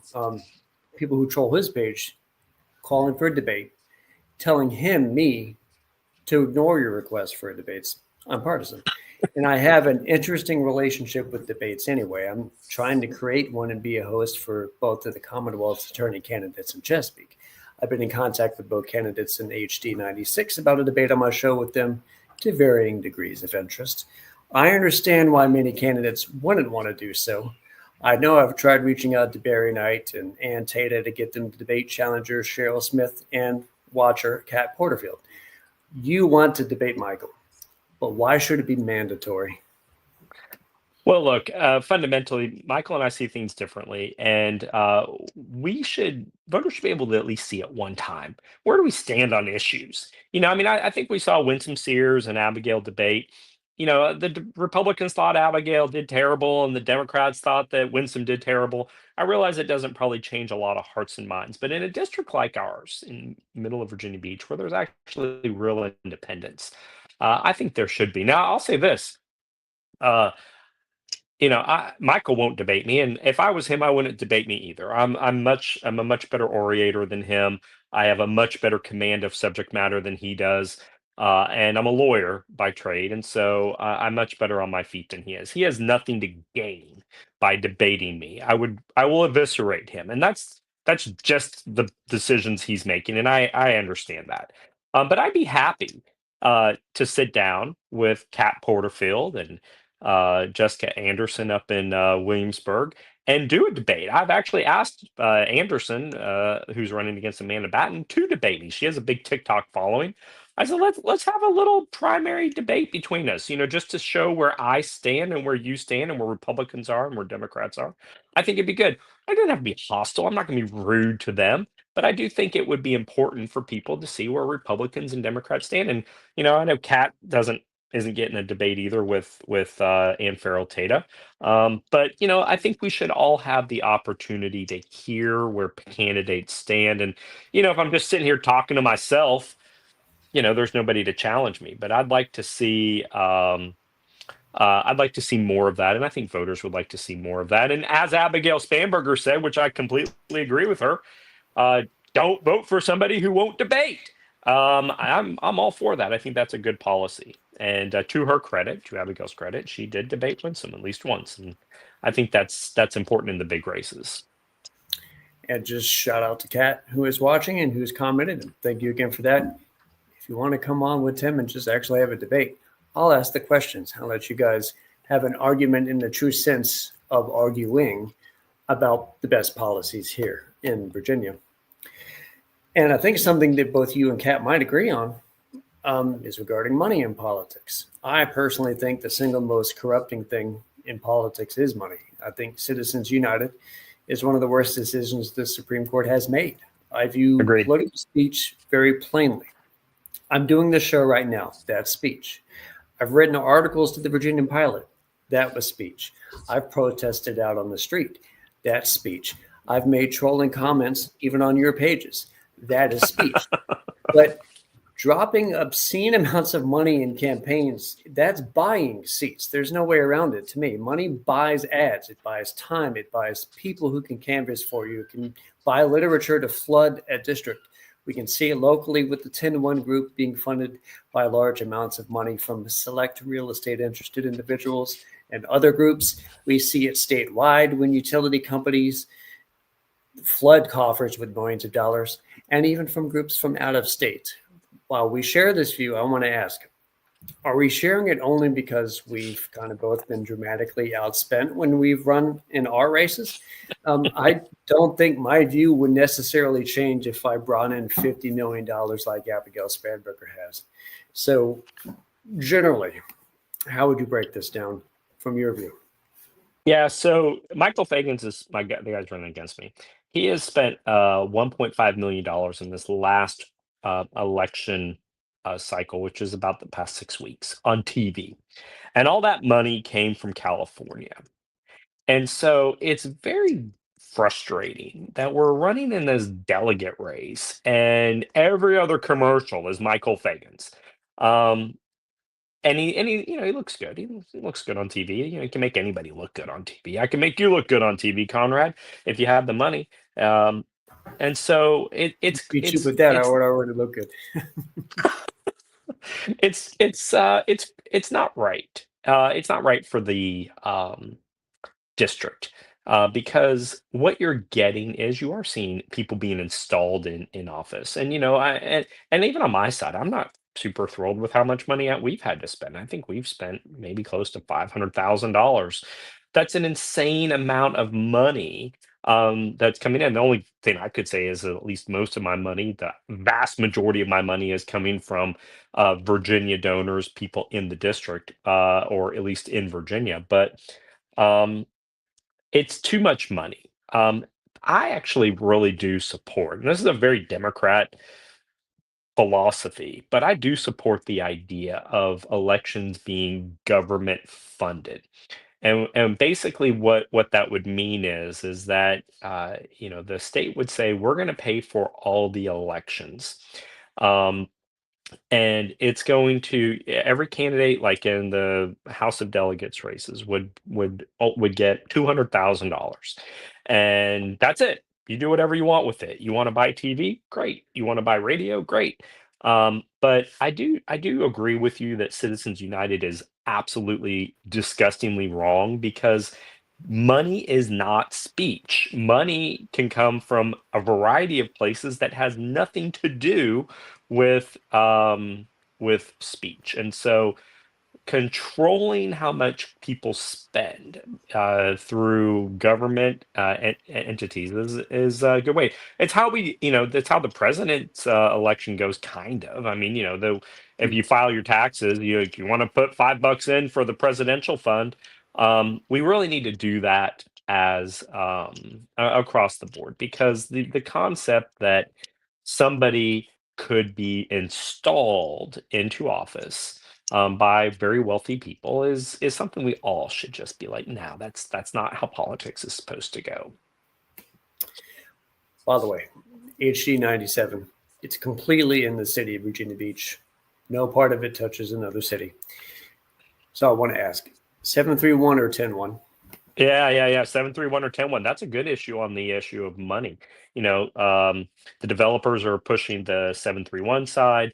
Speaker 1: people who troll his page, calling for a debate, telling me, to ignore your request for debates. I'm partisan. And I have an interesting relationship with debates anyway. I'm trying to create one and be a host for both of the Commonwealth's attorney candidates in Chesapeake. I've been in contact with both candidates in HD 96 about a debate on my show with them to varying degrees of interest. I understand why many candidates wouldn't want to do so. I know I've tried reaching out to Barry Knight and Ann Tata to get them to debate challenger Cheryl Smith and watcher Kat Porterfield. You want to debate Michael, but why should it be mandatory?
Speaker 2: Well, look, fundamentally, Michael and I see things differently, and voters should be able to at least see at one time, where do we stand on issues? I think we saw Winsome Sears and Abigail debate. The Republicans thought Abigail did terrible, and the Democrats thought that Winsome did terrible. I realize it doesn't probably change a lot of hearts and minds, but in a district like ours, in the middle of Virginia Beach, where there's actually real independence, I think there should be. Now, I'll say this. Michael won't debate me, and if I was him, I wouldn't debate me either. I'm a much better orator than him. I have a much better command of subject matter than he does, and I'm a lawyer by trade, and so I'm much better on my feet than he is. He has nothing to gain by debating me. I will eviscerate him, and that's just the decisions he's making, and I understand that. But I'd be happy to sit down with Kat Porterfield and Jessica Anderson up in Williamsburg and do a debate. I've actually asked Anderson, who's running against Amanda Batten, to debate me. She has a big TikTok following. I said, let's have a little primary debate between us, just to show where I stand and where you stand and where Republicans are and where Democrats are. I think it'd be good. I don't have to be hostile. I'm not going to be rude to them, but I do think it would be important for people to see where Republicans and Democrats stand. And I know Kat isn't getting a debate either with Ann Farrell Tata. But I think we should all have the opportunity to hear where candidates stand. And if I'm just sitting here talking to myself, there's nobody to challenge me. But I'd like to see more of that, and I think voters would like to see more of that. And as Abigail Spanberger said, which I completely agree with her, don't vote for somebody who won't debate. I'm all for that. I think that's a good policy. And to her credit, to Abigail's credit, she did debate Winsome at least once, and I think that's important in the big races.
Speaker 1: And just shout out to Kat, who is watching and who's commented, and thank you again for that. If you want to come on with Tim and just actually have a debate, I'll ask the questions. I'll let you guys have an argument in the true sense of arguing about the best policies here in Virginia. And I think something that both you and Kat might agree on is regarding money in politics. I personally think the single most corrupting thing in politics is money. I think Citizens United is one of the worst decisions the Supreme Court has made. I view political speech very plainly. I'm doing this show right now. That's speech. I've written articles to the Virginian Pilot. That was speech. I've protested out on the street. That's speech. I've made trolling comments even on your pages. That is speech. But dropping obscene amounts of money in campaigns, that's buying seats. There's no way around it to me. Money buys ads. It buys time. It buys people who can canvass for you. It can buy literature to flood a district. We can see it locally with the 10-to-1 group being funded by large amounts of money from select real estate interested individuals and other groups. We see it statewide when utility companies flood coffers with millions of dollars, and even from groups from out of state. While we share this view, I want to ask, are we sharing it only because we've kind of both been dramatically outspent when we've run in our races? I don't think my view would necessarily change if I brought in $50 million like Abigail Spanberger has. So generally, how would you break this down from your view?
Speaker 2: Yeah, so Michael Fagans is the guy's running against me. He has spent $1.5 million in this last election cycle, which is about the past 6 weeks on TV. And all that money came from California. And so it's very frustrating that we're running in this delegate race and every other commercial is Michael Fagan's. Um, and he, he looks good. He looks good on TV. He can make anybody look good on TV. I can make you look good on TV, Conrad, if you have the money. Um, and so
Speaker 1: Beat you with that. I would already look good.
Speaker 2: it's not right. It's not right for the district, because what you're getting is you are seeing people being installed in office, and and even on my side, I'm not super thrilled with how much money we've had to spend. I think we've spent maybe close to $500,000. That's an insane amount of money that's coming in. The only thing I could say is at least most of my money, the vast majority of my money, is coming from Virginia donors, people in the district, or at least in Virginia. But um, it's too much money. I actually really do support, and this is a very Democrat philosophy, but I do support the idea of elections being government funded. And basically what that would mean is that the state would say we're going to pay for all the elections. Um, and it's going to every candidate, like in the House of Delegates races, would get $200,000, and that's it. You do whatever you want with it. You want to buy TV, great. You want to buy radio, great. But I do agree with you that Citizens United is absolutely disgustingly wrong, because money is not speech. Money can come from a variety of places that has nothing to do with speech. And so controlling how much people spend through government entities is a good way. It's how that's how the president's election goes, kind of. I mean, if you file your taxes, you want to put $5 in for the presidential fund. We really need to do that as across the board, because the concept that somebody could be installed into office by very wealthy people is something we all should just be like, no, that's not how politics is supposed to go.
Speaker 1: By the way, HD 97, it's completely in the city of Virginia Beach. No part of it touches another city. So I want to ask, 731 or 101?
Speaker 2: Yeah. 731 or 101. That's a good issue on the issue of money. The developers are pushing the 731 side.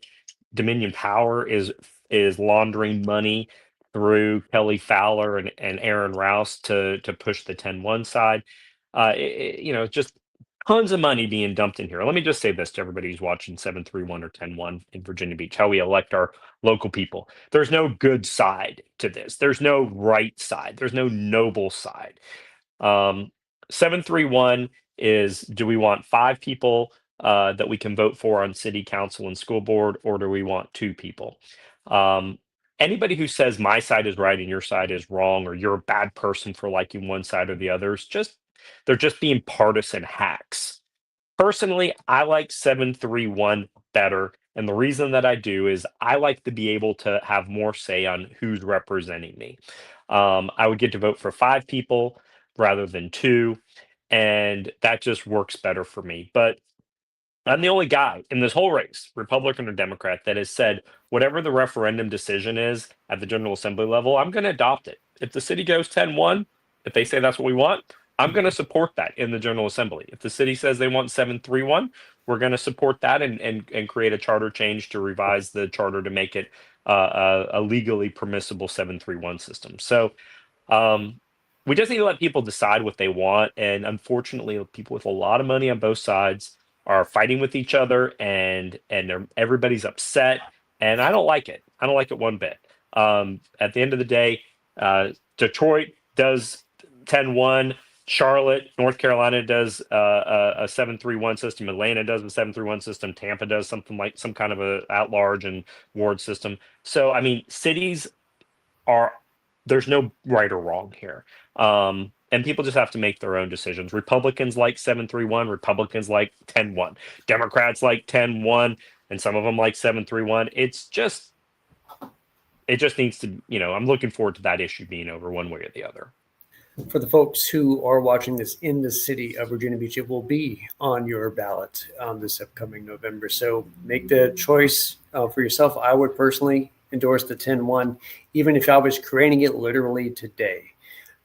Speaker 2: Dominion Power is laundering money through Kelly Fowler and Aaron Rouse to push the 101 side. Just tons of money being dumped in here. Let me just say this to everybody who's watching 731 or 101 in Virginia Beach, how we elect our local people. There's no good side to this. There's no right side. There's no noble side. Um, 731 is, do we want 5 people that we can vote for on city council and school board, or do we want 2 people? Anybody who says my side is right and your side is wrong, or you're a bad person for liking one side or the other, they're just being partisan hacks. Personally, I like 731 better. And the reason that I do is I like to be able to have more say on who's representing me. I would get to vote for 5 people rather than 2. And that just works better for me. But I'm the only guy in this whole race, Republican or Democrat, that has said whatever the referendum decision is at the General Assembly level, I'm going to adopt it. If the city goes 10-1, if they say that's what we want, I'm going to support that in the General Assembly. If the city says they want 731, we're going to support that and create a charter change to revise the charter to make it a legally permissible 731 system. So we just need to let people decide what they want. And unfortunately, people with a lot of money on both sides are fighting with each other, and everybody's upset. And I don't like it. I don't like it one bit. At the end of the day, Detroit does 10-1. Charlotte, North Carolina does a 731 system. Atlanta does a 731 system. Tampa does something like some kind of a at-large and ward system. So, I mean, cities there's no right or wrong here. And people just have to make their own decisions. Republicans like 731, Republicans like 10-1, Democrats like 10-1, and some of them like 731. It just needs to, I'm looking forward to that issue being over one way or the other.
Speaker 1: For the folks who are watching this in the city of Virginia Beach, it will be on your ballot this upcoming November. So make the choice for yourself. I would personally endorse the 10-1, even if I was creating it literally today.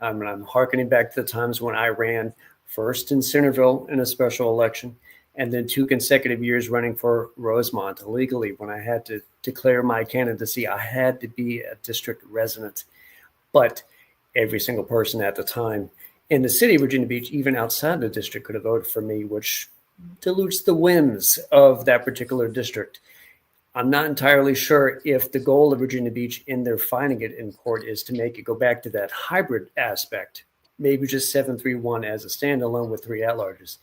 Speaker 1: And I'm hearkening back to the times when I ran first in Centerville in a special election, and then 2 consecutive years running for Rosemont illegally. When I had to declare my candidacy, I had to be a district resident. But every single person at the time in the city of Virginia Beach, even outside the district, could have voted for me, which dilutes the whims of that particular district. I'm not entirely sure if the goal of Virginia Beach in their fighting it in court is to make it go back to that hybrid aspect, maybe just 731 as a standalone with 3 at-larges.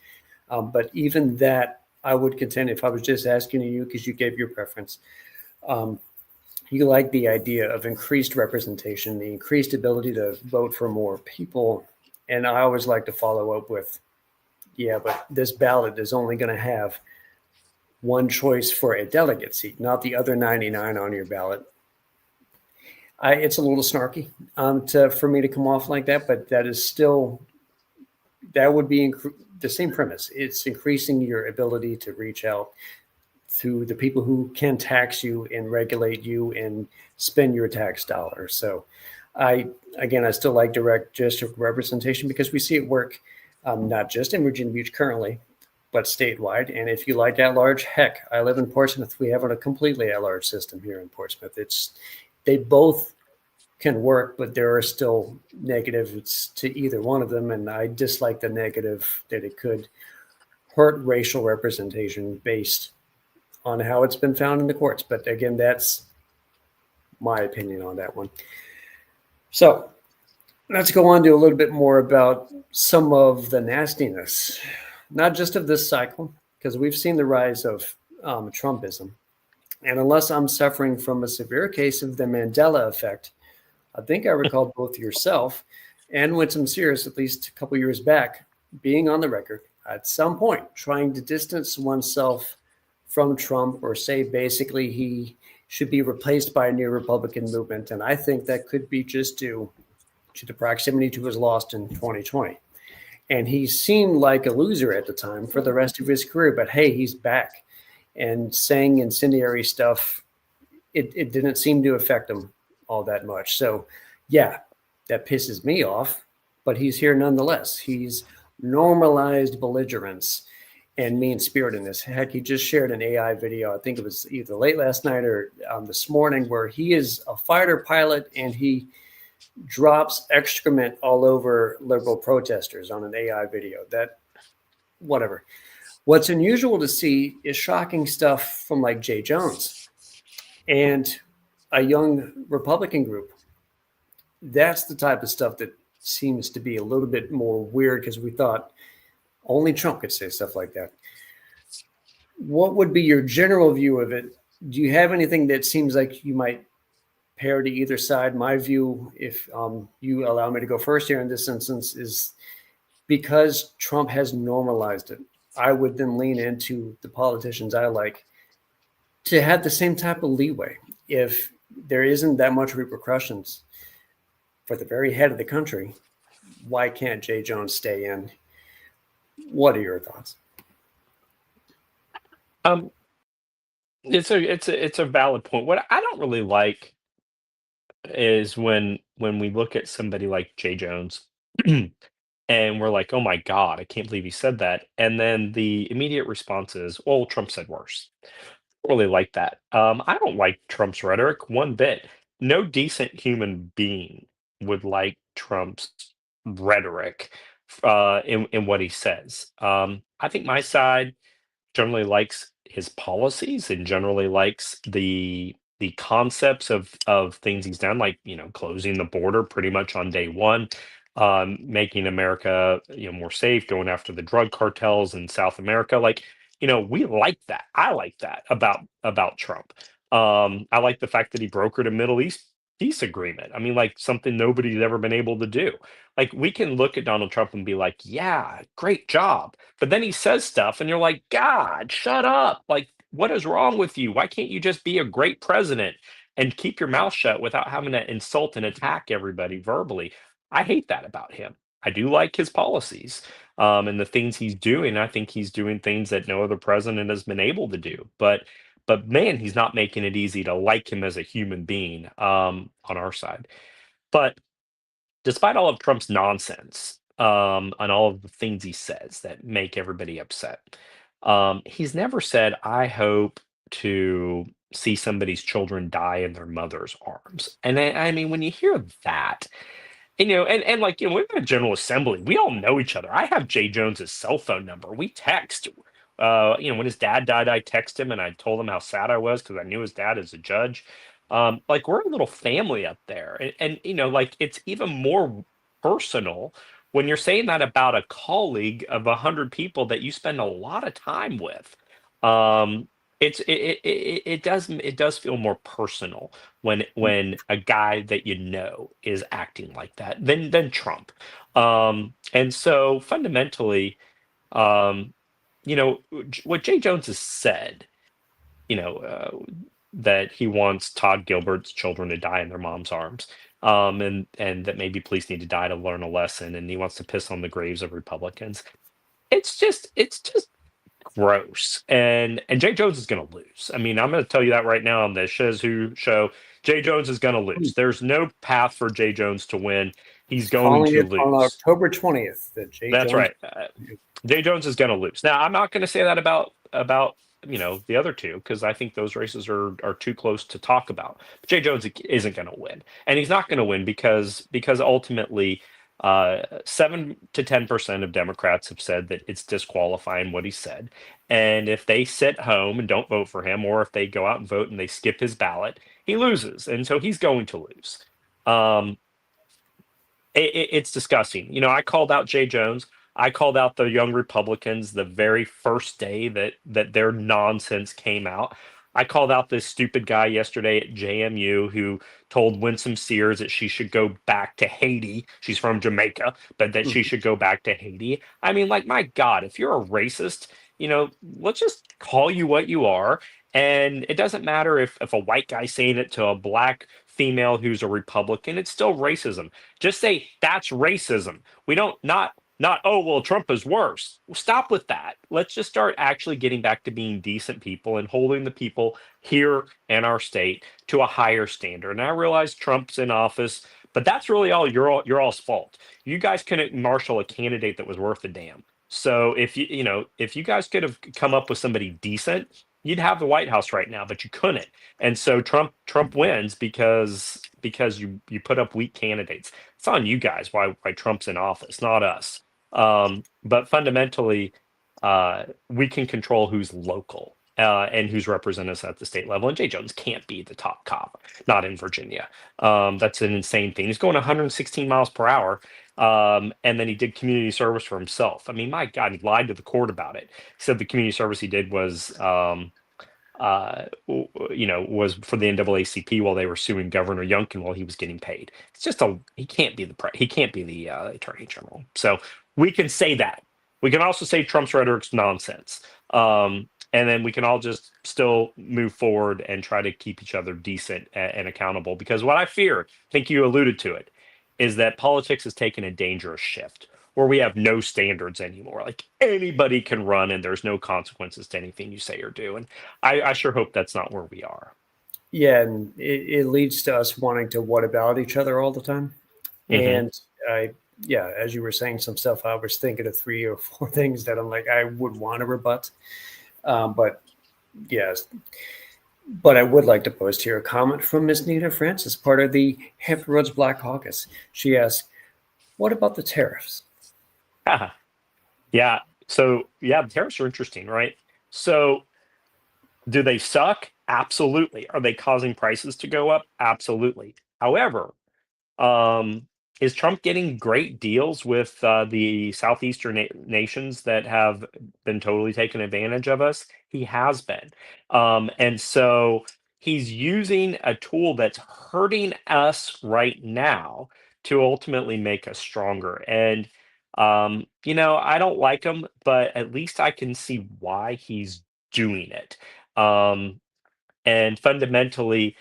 Speaker 1: But even that, I would contend, if I was just asking you because you gave your preference, you like the idea of increased representation, the increased ability to vote for more people. And I always like to follow up with, yeah, but this ballot is only going to have one choice for a delegate seat, not the other 99 on your ballot. It's a little snarky for me to come off like that, but that would be the same premise. It's increasing your ability to reach out to the people who can tax you and regulate you and spend your tax dollars. So I still like direct district representation because we see it work not just in Virginia Beach currently, but statewide. And if you like at-large, heck, I live in Portsmouth. We have a completely at-large system here in Portsmouth. They both can work, but there are still negatives to either one of them. And I dislike the negative that it could hurt racial representation based on how it's been found in the courts. But again, that's my opinion on that one. So let's go on to a little bit more about some of the nastiness, not just of this cycle, because we've seen the rise of Trumpism. And unless I'm suffering from a severe case of the Mandela effect, I think I recall both yourself and Winsome Sears, at least a couple years back, being on the record at some point trying to distance oneself from Trump or say basically he should be replaced by a new Republican movement. And I think that could be just due to the proximity to his loss in 2020. And he seemed like a loser at the time for the rest of his career, but hey, he's back and saying incendiary stuff. It didn't seem to affect him all that much. So yeah, that pisses me off, but he's here nonetheless. He's normalized belligerence and mean-spiritedness. Heck, he just shared an AI video, I think it was either late last night or this morning, where he is a fighter pilot and he drops excrement all over liberal protesters on an AI video. Whatever. What's unusual to see is shocking stuff from like Jay Jones and a young Republican group. That's the type of stuff that seems to be a little bit more weird because we thought only Trump could say stuff like that. What would be your general view of it? Do you have anything that seems like you might pair to either side? My view, if you allow me to go first here in this instance, is because Trump has normalized it, I would then lean into the politicians I like to have the same type of leeway. If there isn't that much repercussions for the very head of the country, why can't Jay Jones stay in? What are your thoughts?
Speaker 2: It's a valid point. What I don't really like is when we look at somebody like Jay Jones and we're like, oh my God, I can't believe he said that. And then the immediate response is, well, Trump said worse. I don't really like that. I don't like Trump's rhetoric one bit. No decent human being would like Trump's rhetoric in what he says. I think my side generally likes his policies and generally likes the concepts of things he's done, like closing the border pretty much on day one, making America more safe, going after the drug cartels in South America. Like we like that. I like that about Trump. I like the fact that he brokered a Middle East peace agreement. I mean, like something nobody's ever been able to do. Like we can look at Donald Trump and be like, yeah, great job. But then he says stuff and you're like, God, shut up. Like, what is wrong with you? Why can't you just be a great president and keep your mouth shut without having to insult and attack everybody verbally? I hate that about him. I do like his policies and the things he's doing. I think he's doing things that no other president has been able to do. But man, he's not making it easy to like him as a human being on our side. But despite all of Trump's nonsense and all of the things he says that make everybody upset, he's never said, "I hope to see somebody's children die in their mother's arms." And I mean, when you hear that, and like, we're in a General Assembly. We all know each other. I have Jay Jones's cell phone number. We text. When his dad died, I texted him and I told him how sad I was because I knew his dad is a judge. Like we're a little family up there, and like it's even more personal when you're saying that about a colleague of 100 people that you spend a lot of time with. Um, it does feel more personal when a guy that is acting like that than Trump. And so fundamentally, um, what Jay Jones has said, you know, that he wants Todd Gilbert's children to die in their mom's arms, and that maybe police need to die to learn a lesson, and he wants to piss on the graves of Republicans. It's just gross, and Jay Jones is going to lose. I mean, I'm going to tell you that right now on the SchezzWho show. Jay Jones is going to lose. There's no path for Jay Jones to win. He's going
Speaker 1: Calling
Speaker 2: to
Speaker 1: it on
Speaker 2: lose.
Speaker 1: October 20th that Jay
Speaker 2: That's
Speaker 1: Jones.
Speaker 2: right. Jay Jones is going to lose. Now, I'm not going to say that about the other two because I think those races are too close to talk about. But Jay Jones isn't going to win, and he's not going to win because ultimately, 7 to 10% of Democrats have said that it's disqualifying what he said, and if they sit home and don't vote for him, or if they go out and vote and they skip his ballot, he loses, and so he's going to lose. Um, it's disgusting. I called out Jay Jones. I called out the Young Republicans the very first day that their nonsense came out. I called out this stupid guy yesterday at JMU who told Winsome Sears that she should go back to Haiti. She's from Jamaica, but that she should go back to Haiti. I mean, like, my God, if you're a racist, let's just call you what you are. And it doesn't matter if a white guy saying it to a black female who's a Republican, it's still racism. Just say that's racism. We don't not oh well Trump is worse. Stop with that. Let's just start actually getting back to being decent people and holding the people here in our state to a higher standard. And I realize Trump's in office, but that's really your all's fault. You guys couldn't marshal a candidate that was worth a damn. So if you guys could have come up with somebody decent, you'd have the White House right now, but you couldn't. And so Trump wins because you put up weak candidates. It's on you guys why Trump's in office, not us. But fundamentally, we can control who's local and who's represent us at the state level. And Jay Jones can't be the top cop, not in Virginia. That's an insane thing. He's going 116 miles per hour. And then he did community service for himself. I mean, my God, he lied to the court about it. He said the community service he did was was for the NAACP while they were suing Governor Youngkin while he was getting paid. It's just he can't be the attorney general. So we can say that. We can also say Trump's rhetoric's nonsense. And then we can all just still move forward and try to keep each other decent and accountable. Because what I fear, I think you alluded to it, is that politics has taken a dangerous shift where we have no standards anymore. Like anybody can run and there's no consequences to anything you say or do. And I sure hope that's not where we are.
Speaker 1: Yeah, and it leads to us wanting to what about each other all the time. And as you were saying some stuff, I was thinking of 3 or 4 things that I'm like, I would want to rebut. But yes, but I would like to post here a comment from Miss Nita Francis, part of the Hampton Roads Black Caucus. She asks, what about the tariffs?
Speaker 2: Yeah. So, the tariffs are interesting, right? So, do they suck? Absolutely. Are they causing prices to go up? Absolutely. However, is Trump getting great deals with the southeastern nations that have been totally taking advantage of us? He has been. And so, he's using a tool that's hurting us right now to ultimately make us stronger. And I don't like him, but at least I can see why he's doing it. Um, and fundamentally,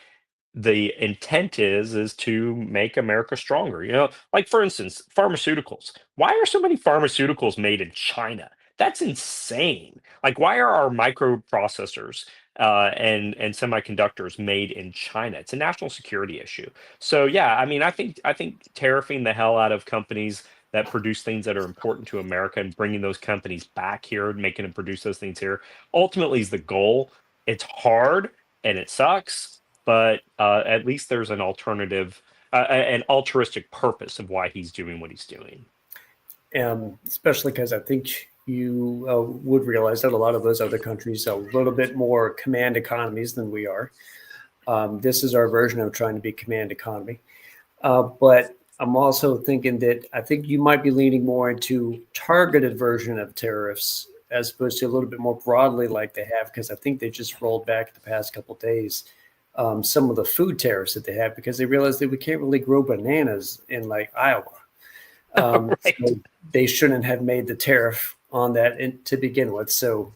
Speaker 2: the intent is to make America stronger. Like for instance, pharmaceuticals. Why are so many pharmaceuticals made in China? That's insane. Like, why are our microprocessors and semiconductors made in China? It's a national security issue. So yeah, I mean, I think tariffing the hell out of companies that produce things that are important to America and bringing those companies back here and making them produce those things here ultimately is the goal. It's hard and it sucks, but at least there's an alternative, an altruistic purpose of why he's doing what he's doing.
Speaker 1: Especially because I think you would realize that a lot of those other countries are a little bit more command economies than we are. This is our version of trying to be command economy. But I'm also thinking that I think you might be leaning more into targeted version of tariffs as opposed to a little bit more broadly like they have, because I think they just rolled back the past couple of days some of the food tariffs that they have because they realized that we can't really grow bananas in like Iowa.
Speaker 2: Right.
Speaker 1: So they shouldn't have made the tariff on that to begin with. So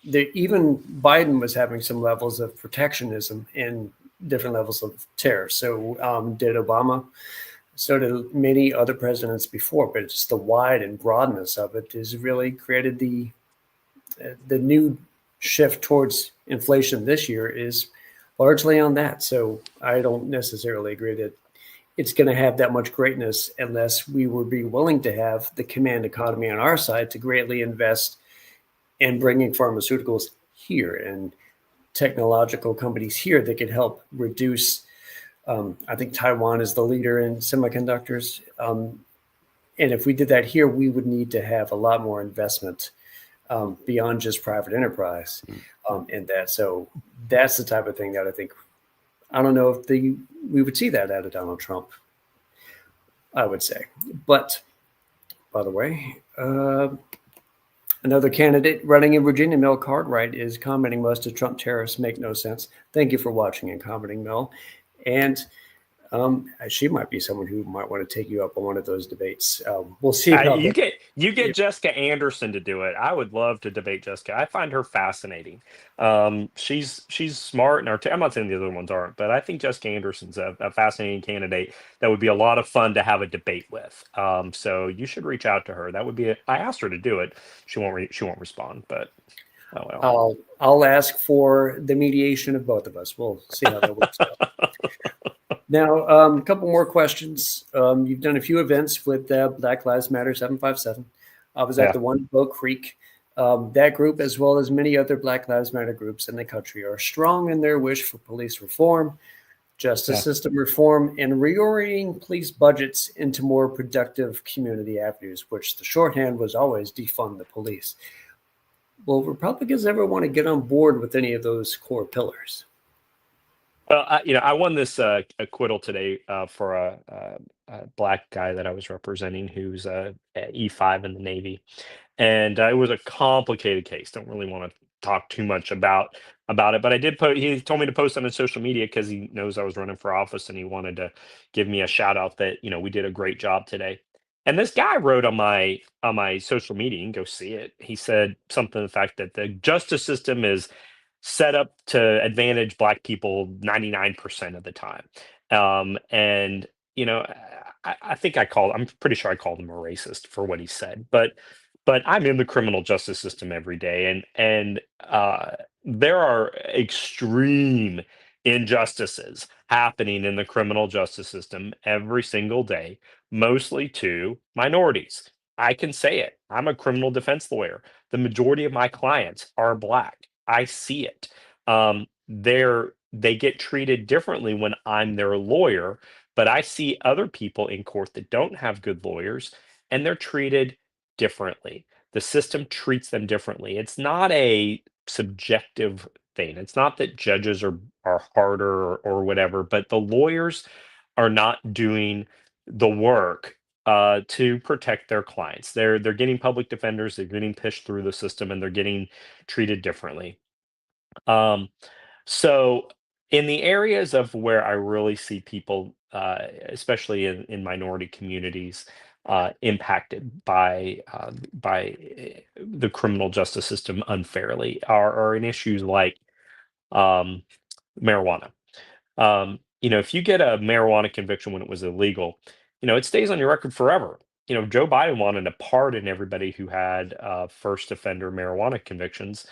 Speaker 1: even Biden was having some levels of protectionism and different levels of tariffs. So did Obama. So did many other presidents before, but just the wide and broadness of it has really created the new shift towards inflation this year is largely on that. So I don't necessarily agree that it's going to have that much greatness unless we would be willing to have the command economy on our side to greatly invest in bringing pharmaceuticals here and technological companies here that could help reduce. I think Taiwan is the leader in semiconductors. And if we did that here, we would need to have a lot more investment beyond just private enterprise in that. So that's the type of thing that I think, I don't know if we would see that out of Donald Trump, I would say. But by the way, another candidate running in Virginia, Mel Cartwright, is commenting most of Trump tariffs make no sense. Thank you for watching and commenting, Mel. And she might be someone who might want to take you up on one of those debates. We'll see how
Speaker 2: You
Speaker 1: that.
Speaker 2: get Jessica Anderson to do it. I would love to debate Jessica. I find her fascinating. She's smart and I'm not saying the other ones aren't, but I think Jessica Anderson's a fascinating candidate that would be a lot of fun to have a debate with. So you should reach out to her. That would be. I asked her to do it. She won't respond, but oh well.
Speaker 1: I'll ask for the mediation of both of us. We'll see how that works out. Now, a couple more questions. You've done a few events with Black Lives Matter 757. I was at
Speaker 2: Yeah.
Speaker 1: the one in Boat Creek. That group, as well as many other Black Lives Matter groups in the country, are strong in their wish for police reform, justice
Speaker 2: Yeah.
Speaker 1: system reform, and reorienting police budgets into more productive community avenues, which the shorthand was always defund the police. Will Republicans ever want to get on board with any of those core pillars?
Speaker 2: Well, I won this acquittal today for a black guy that I was representing who's at E5 in the Navy, and it was a complicated case. Don't really want to talk too much about it, but I did put. He told me to post on his social media because he knows I was running for office, and he wanted to give me a shout out that we did a great job today. And this guy wrote on my social media, you can go see it. He said something to the fact that the justice system is set up to advantage black people 99% of the time. And I think I'm pretty sure I called him a racist for what he said, but I'm in the criminal justice system every day, and there are extreme injustices happening in the criminal justice system every single day, mostly to minorities. I can say it. I'm a criminal defense lawyer. The majority of my clients are black. I see it. They get treated differently when I'm their lawyer, but I see other people in court that don't have good lawyers, and they're treated differently. The system treats them differently. It's not a subjective thing. It's not that judges are harder or whatever, but the lawyers are not doing the work to protect their clients. They're getting public defenders, they're getting pushed through the system, and they're getting treated differently. Um, so In the areas of where I really see people, especially in minority communities, impacted by the criminal justice system unfairly, are in issues like um, marijuana. If you get a marijuana conviction when it was illegal, it stays on your record forever. Joe Biden wanted to pardon everybody who had first offender marijuana convictions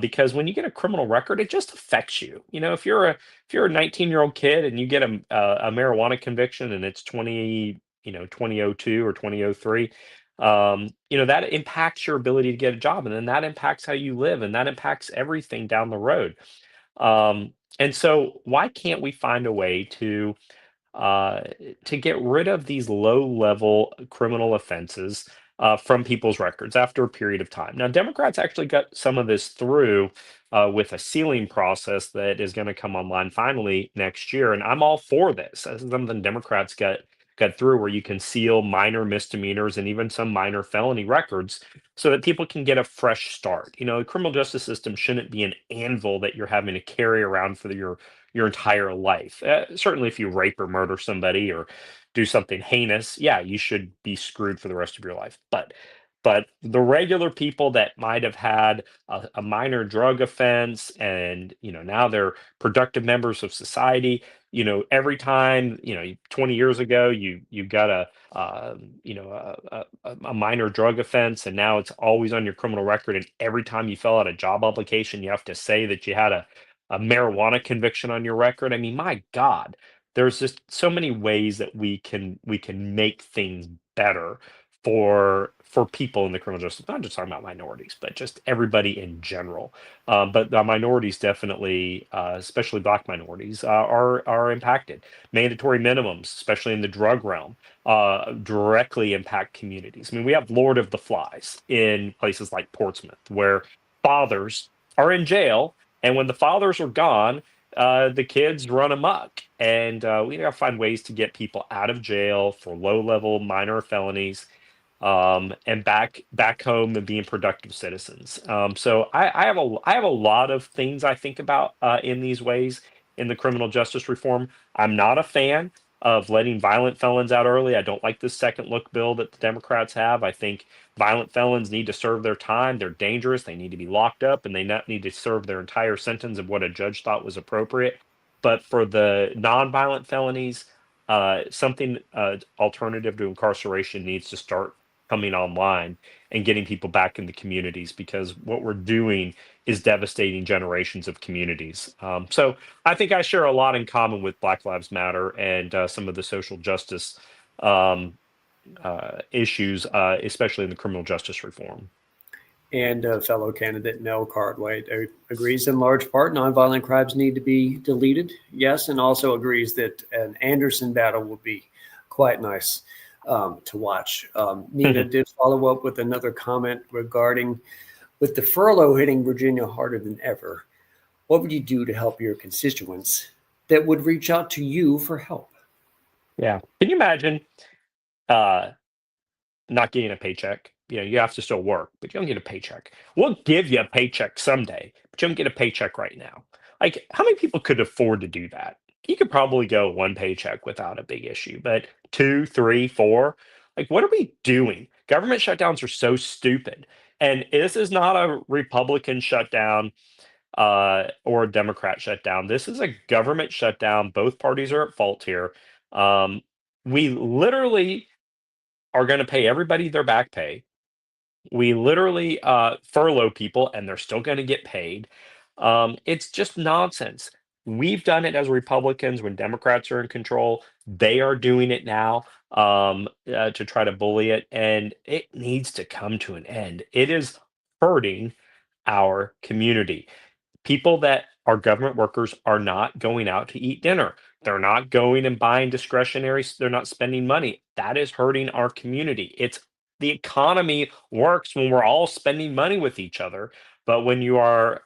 Speaker 2: because when you get a criminal record, it just affects you. If you're a 19-year-old kid and you get a marijuana conviction and it's 2002 or 2003. That impacts your ability to get a job, and then that impacts how you live, and that impacts everything down the road. And so why can't we find a way uh, to get rid of these low-level criminal offenses from people's records after a period of time? Now, Democrats actually got some of this through with a sealing process that is going to come online finally next year, and I'm all for this. This is something Democrats got through where you can seal minor misdemeanors and even some minor felony records so that people can get a fresh start. The criminal justice system shouldn't be an anvil that you're having to carry around for your entire life. Certainly, if you rape or murder somebody or do something heinous, yeah, you should be screwed for the rest of your life. But the regular people that might have had a minor drug offense and now they're productive members of society. Every time 20 years ago you got a minor drug offense, and now it's always on your criminal record. And every time you fill out a job application, you have to say that you had a marijuana conviction on your record. I mean, my God, there's just so many ways that we can make things better for people in the criminal justice. Not just talking about minorities, but just everybody in general. But the minorities definitely, especially Black minorities, are impacted. Mandatory minimums, especially in the drug realm, directly impact communities. I mean, we have Lord of the Flies in places like Portsmouth, where fathers are in jail, and when the fathers are gone, the kids run amok. And we got to find ways to get people out of jail for low-level minor felonies, and back home and being productive citizens. So I have a lot of things I think about in these ways in the criminal justice reform. I'm not a fan of letting violent felons out early. I don't like this second look bill that the Democrats have. I think violent felons need to serve their time. They're dangerous. They need to be locked up, and they not need to serve their entire sentence of what a judge thought was appropriate. But for the non-violent felonies, something alternative to incarceration needs to start coming online and getting people back in the communities, because what we're doing is devastating generations of communities. So I think I share a lot in common with Black Lives Matter and some of the social justice um, issues, especially in the criminal justice reform.
Speaker 1: And fellow candidate Nell Cartwright agrees in large part nonviolent crimes need to be deleted. Yes, and also agrees that an Anderson battle will be quite nice to watch. Nina did follow up with another comment regarding with the furlough hitting Virginia harder than ever. What would you do to help your constituents that would reach out to you for help?
Speaker 2: Yeah. Can you imagine uh, not getting a paycheck? You have to still work, but you don't get a paycheck. We'll give you a paycheck someday, but you don't get a paycheck right now. Like, how many people could afford to do that? You could probably go one paycheck without a big issue, but two, three, four, like, what are we doing? Government shutdowns are so stupid. And this is not a Republican shutdown or a Democrat shutdown. This is a government shutdown. Both parties are at fault here. Um, we literally are going to pay everybody their back pay. We literally furlough people, and they're still going to get paid. It's just nonsense. We've done it as Republicans when Democrats are in control. They are doing it now to try to bully it, and it needs to come to an end. It is hurting our community. People that are government workers are not going out to eat dinner. They're not going and buying discretionary, they're not spending money. That is hurting our community. It's the economy works when we're all spending money with each other, but when you are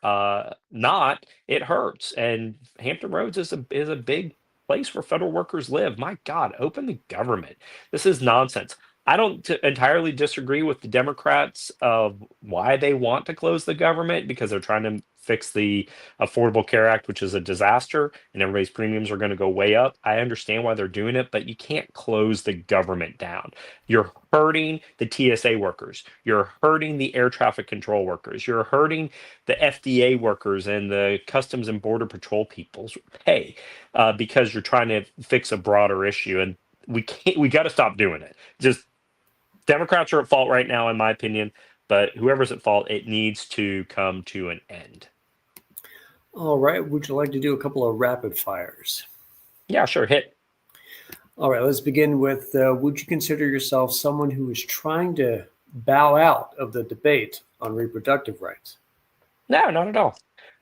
Speaker 2: not, it hurts. And Hampton Roads is a big place where federal workers live. My God, open the government. This is nonsense. I don't entirely disagree with the Democrats of why they want to close the government, because they're trying to fix the Affordable Care Act, which is a disaster, and everybody's premiums are going to go way up. I understand why they're doing it, but you can't close the government down. You're hurting the TSA workers. You're hurting the air traffic control workers. You're hurting the FDA workers and the Customs and Border Patrol people's pay because you're trying to fix a broader issue. And we got to stop doing it. Just Democrats are at fault right now, in my opinion, but whoever's at fault, it needs to come to an end.
Speaker 1: All right. Would you like to do a couple of rapid fires?
Speaker 2: Yeah, sure. Hit.
Speaker 1: All right. Let's begin with, would you consider yourself someone who is trying to bow out of the debate on reproductive rights?
Speaker 2: No, not at all.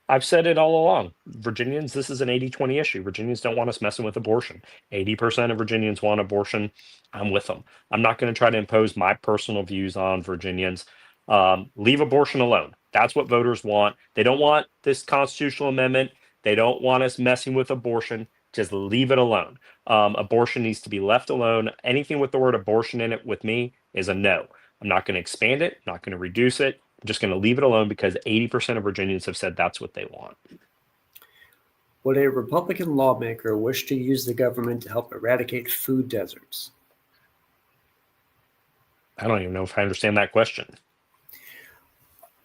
Speaker 2: I've said it all along. Virginians, this is an 80-20 issue. Virginians don't want us messing with abortion. 80% of Virginians want abortion. I'm with them. I'm not going to try to impose my personal views on Virginians. Leave abortion alone. That's what voters want. They don't want this constitutional amendment. They don't want us messing with abortion. Just leave it alone. Abortion needs to be left alone. Anything with the word abortion in it with me is a no. I'm not going to expand it. I'm not going to reduce it. I'm just going to leave it alone because 80% of Virginians have said that's what they want.
Speaker 1: Would a Republican lawmaker wish to use the government to help eradicate food deserts?
Speaker 2: I don't even know if I understand that question.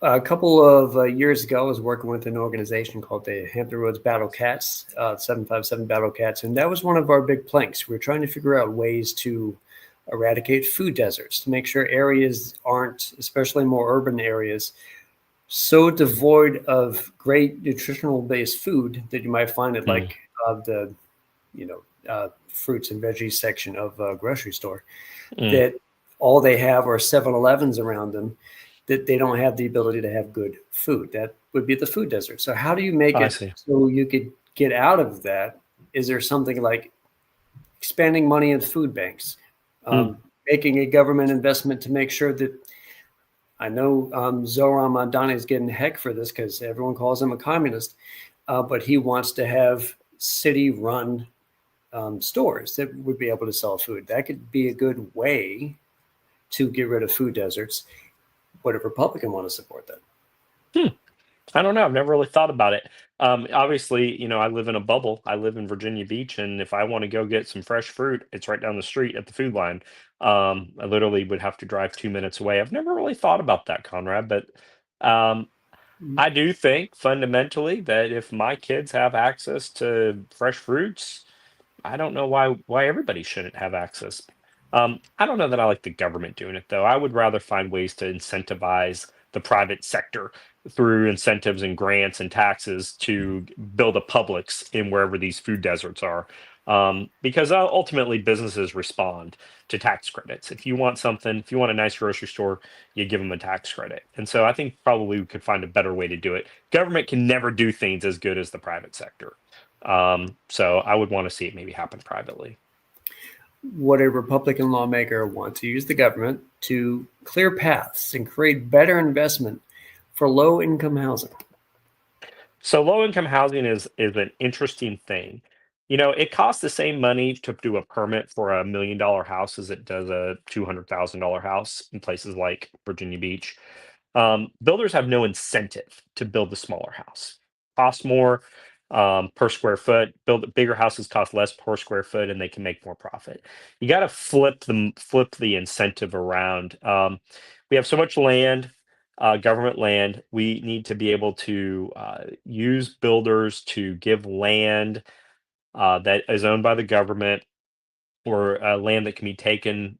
Speaker 1: A couple of years ago, I was working with an organization called the Hampton Roads Battle Cats, 757 Battle Cats, and that was one of our big planks. We were trying to figure out ways to eradicate food deserts, to make sure areas aren't, especially more urban areas, so devoid of great nutritional based food that you might find it like the fruits and veggies section of a grocery store, that all they have are 7-Elevens around them, that they don't have the ability to have good food. That would be the food desert. So how do you make it so you could get out of that? Is there something like expanding money in food banks, making a government investment to make sure that, I know Zohran Mamdani is getting heck for this because everyone calls him a communist, but he wants to have city-run stores that would be able to sell food. That could be a good way to get rid of food deserts. Would a Republican want to support that?
Speaker 2: I don't know. I've never really thought about it. Obviously, I live in a bubble. I live in Virginia Beach, and if I want to go get some fresh fruit, it's right down the street at the food line. I literally would have to drive 2 minutes away. I've never really thought about that, Conrad, but I do think fundamentally that if my kids have access to fresh fruits, I don't know why everybody shouldn't have access. I don't know that I like the government doing it, though. I would rather find ways to incentivize the private sector through incentives and grants and taxes to build a Publix in wherever these food deserts are. Because ultimately businesses respond to tax credits. If you want a nice grocery store, you give them a tax credit. And so I think probably we could find a better way to do it. Government can never do things as good as the private sector. So I would want to see it maybe happen privately.
Speaker 1: Would a Republican lawmaker want to use the government to clear paths and create better investment for low-income housing?
Speaker 2: So low-income housing is an interesting thing. It costs the same money to do a permit for $1 million house as it does a $200,000 house in places like Virginia Beach. Builders have no incentive to build the smaller house. Costs more per square foot. Bigger houses cost less per square foot, and they can make more profit. You got to flip the incentive around. We have so much land, government land. We need to be able to use builders to give land that is owned by the government, or land that can be taken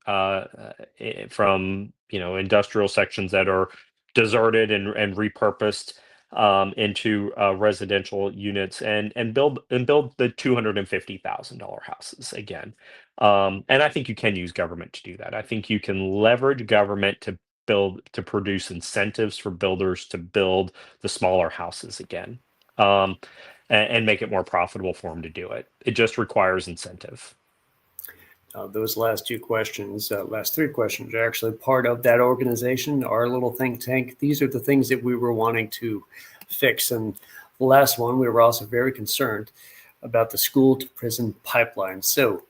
Speaker 2: from industrial sections that are deserted and repurposed into residential units, and build the $250,000 houses again. And I think you can use government to do that. I think you can leverage government to produce incentives for builders to build the smaller houses again, and make it more profitable for them to do it. It just requires incentive.
Speaker 1: Those last three questions are actually part of that organization, our little think tank. These are the things that we were wanting to fix. And the last one, we were also very concerned about the school to prison pipeline. So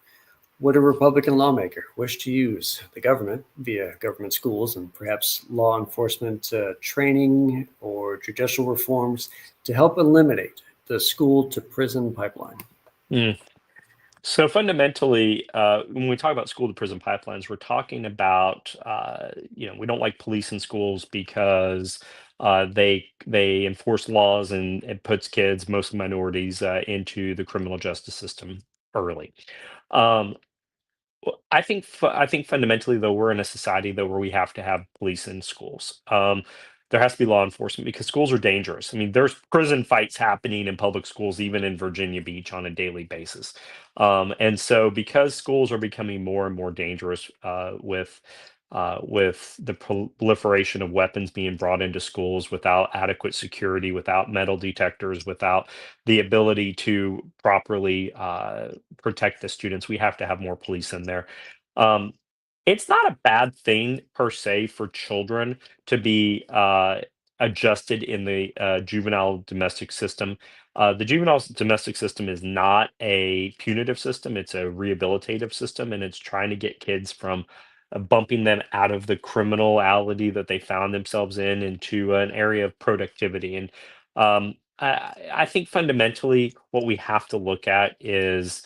Speaker 1: Would a Republican lawmaker wish to use the government via government schools and perhaps law enforcement training or judicial reforms to help eliminate the school to prison pipeline?
Speaker 2: Mm. So fundamentally, when we talk about school to prison pipelines, we're talking about, we don't like police in schools because they enforce laws and it puts kids, mostly minorities, into the criminal justice system early. Um, well, I think fundamentally though we're in a society though where we have to have police in schools. There has to be law enforcement because schools are dangerous. I mean, there's prison fights happening in public schools, even in Virginia Beach, on a daily basis. And so, because schools are becoming more and more dangerous with the proliferation of weapons being brought into schools without adequate security, without metal detectors, without the ability to properly protect the students, we have to have more police in there. Um, it's not a bad thing per se for children to be adjusted in the juvenile domestic system. The juvenile domestic system is not a punitive system, it's a rehabilitative system, and it's trying to get kids from bumping them out of the criminality that they found themselves in into an area of productivity. And I think fundamentally what we have to look at is,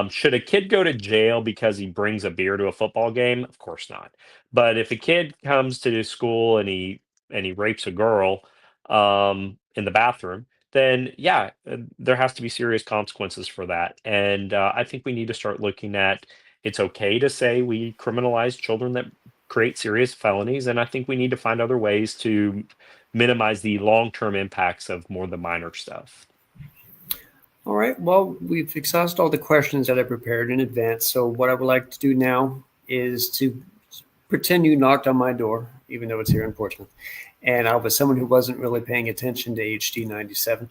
Speaker 2: should a kid go to jail because he brings a beer to a football game? Of course not. But if a kid comes to the school and he rapes a girl in the bathroom, then yeah, there has to be serious consequences for that. And I think we need to start looking at, it's okay to say we criminalize children that create serious felonies, and I think we need to find other ways to minimize the long-term impacts of more the minor stuff.
Speaker 1: All right. Well, we've exhausted all the questions that I prepared in advance. So what I would like to do now is to pretend you knocked on my door, even though it's here in Portsmouth, and I was someone who wasn't really paying attention to HD 97.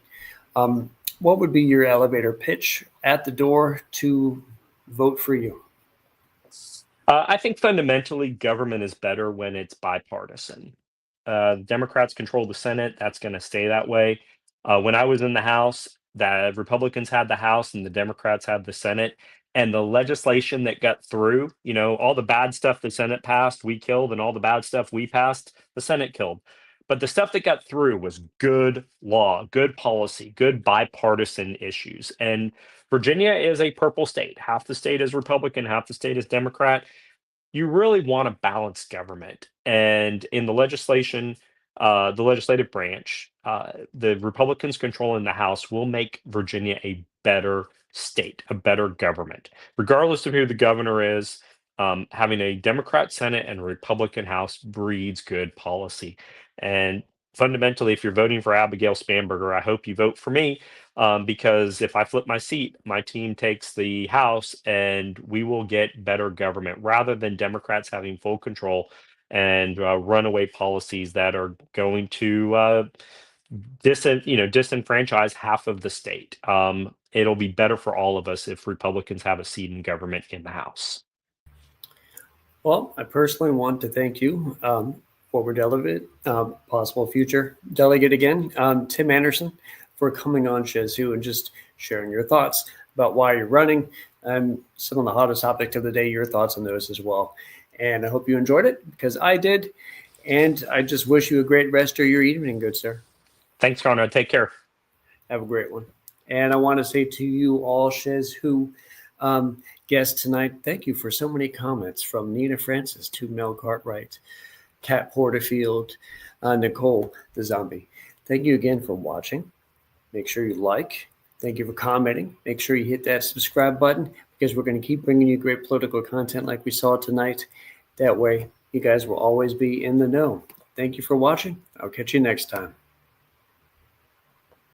Speaker 1: What would be your elevator pitch at the door to vote for you?
Speaker 2: I think fundamentally government is better when it's bipartisan. Democrats control the Senate. That's going to stay that way. When I was in the House, the Republicans had the House and the Democrats had the Senate. And the legislation that got through, all the bad stuff the Senate passed, we killed, and all the bad stuff we passed, the Senate killed. But the stuff that got through was good law, good policy, good bipartisan issues. And Virginia is a purple state. Half the state is Republican, half the state is Democrat. You really want a balanced government. And in the legislation, the legislative branch, the Republicans controlling the House will make Virginia a better state, a better government. Regardless of who the governor is, having a Democrat Senate and a Republican House breeds good policy. And fundamentally, if you're voting for Abigail Spanberger, I hope you vote for me, because if I flip my seat, my team takes the House and we will get better government rather than Democrats having full control and runaway policies that are going to disenfranchise half of the state. It'll be better for all of us if Republicans have a seat in government in the House.
Speaker 1: Well, I personally want to thank you, former delegate, possible future delegate again, Tim Anderson, for coming on SchezzWho and just sharing your thoughts about why you're running and some of the hottest topics of the day, your thoughts on those as well. And I hope you enjoyed it because I did. And I just wish you a great rest of your evening, good sir.
Speaker 2: Thanks, Conrad. Take care.
Speaker 1: Have a great one. And I want to say to you all, SchezzWho guests tonight, thank you for so many comments from Nina Francis to Mel Cartwright, Kat Porterfield, Nicole the Zombie. Thank you again for watching. Make sure you like. Thank you for commenting. Make sure you hit that subscribe button because we're going to keep bringing you great political content like we saw tonight. That way, you guys will always be in the know. Thank you for watching. I'll catch you next time.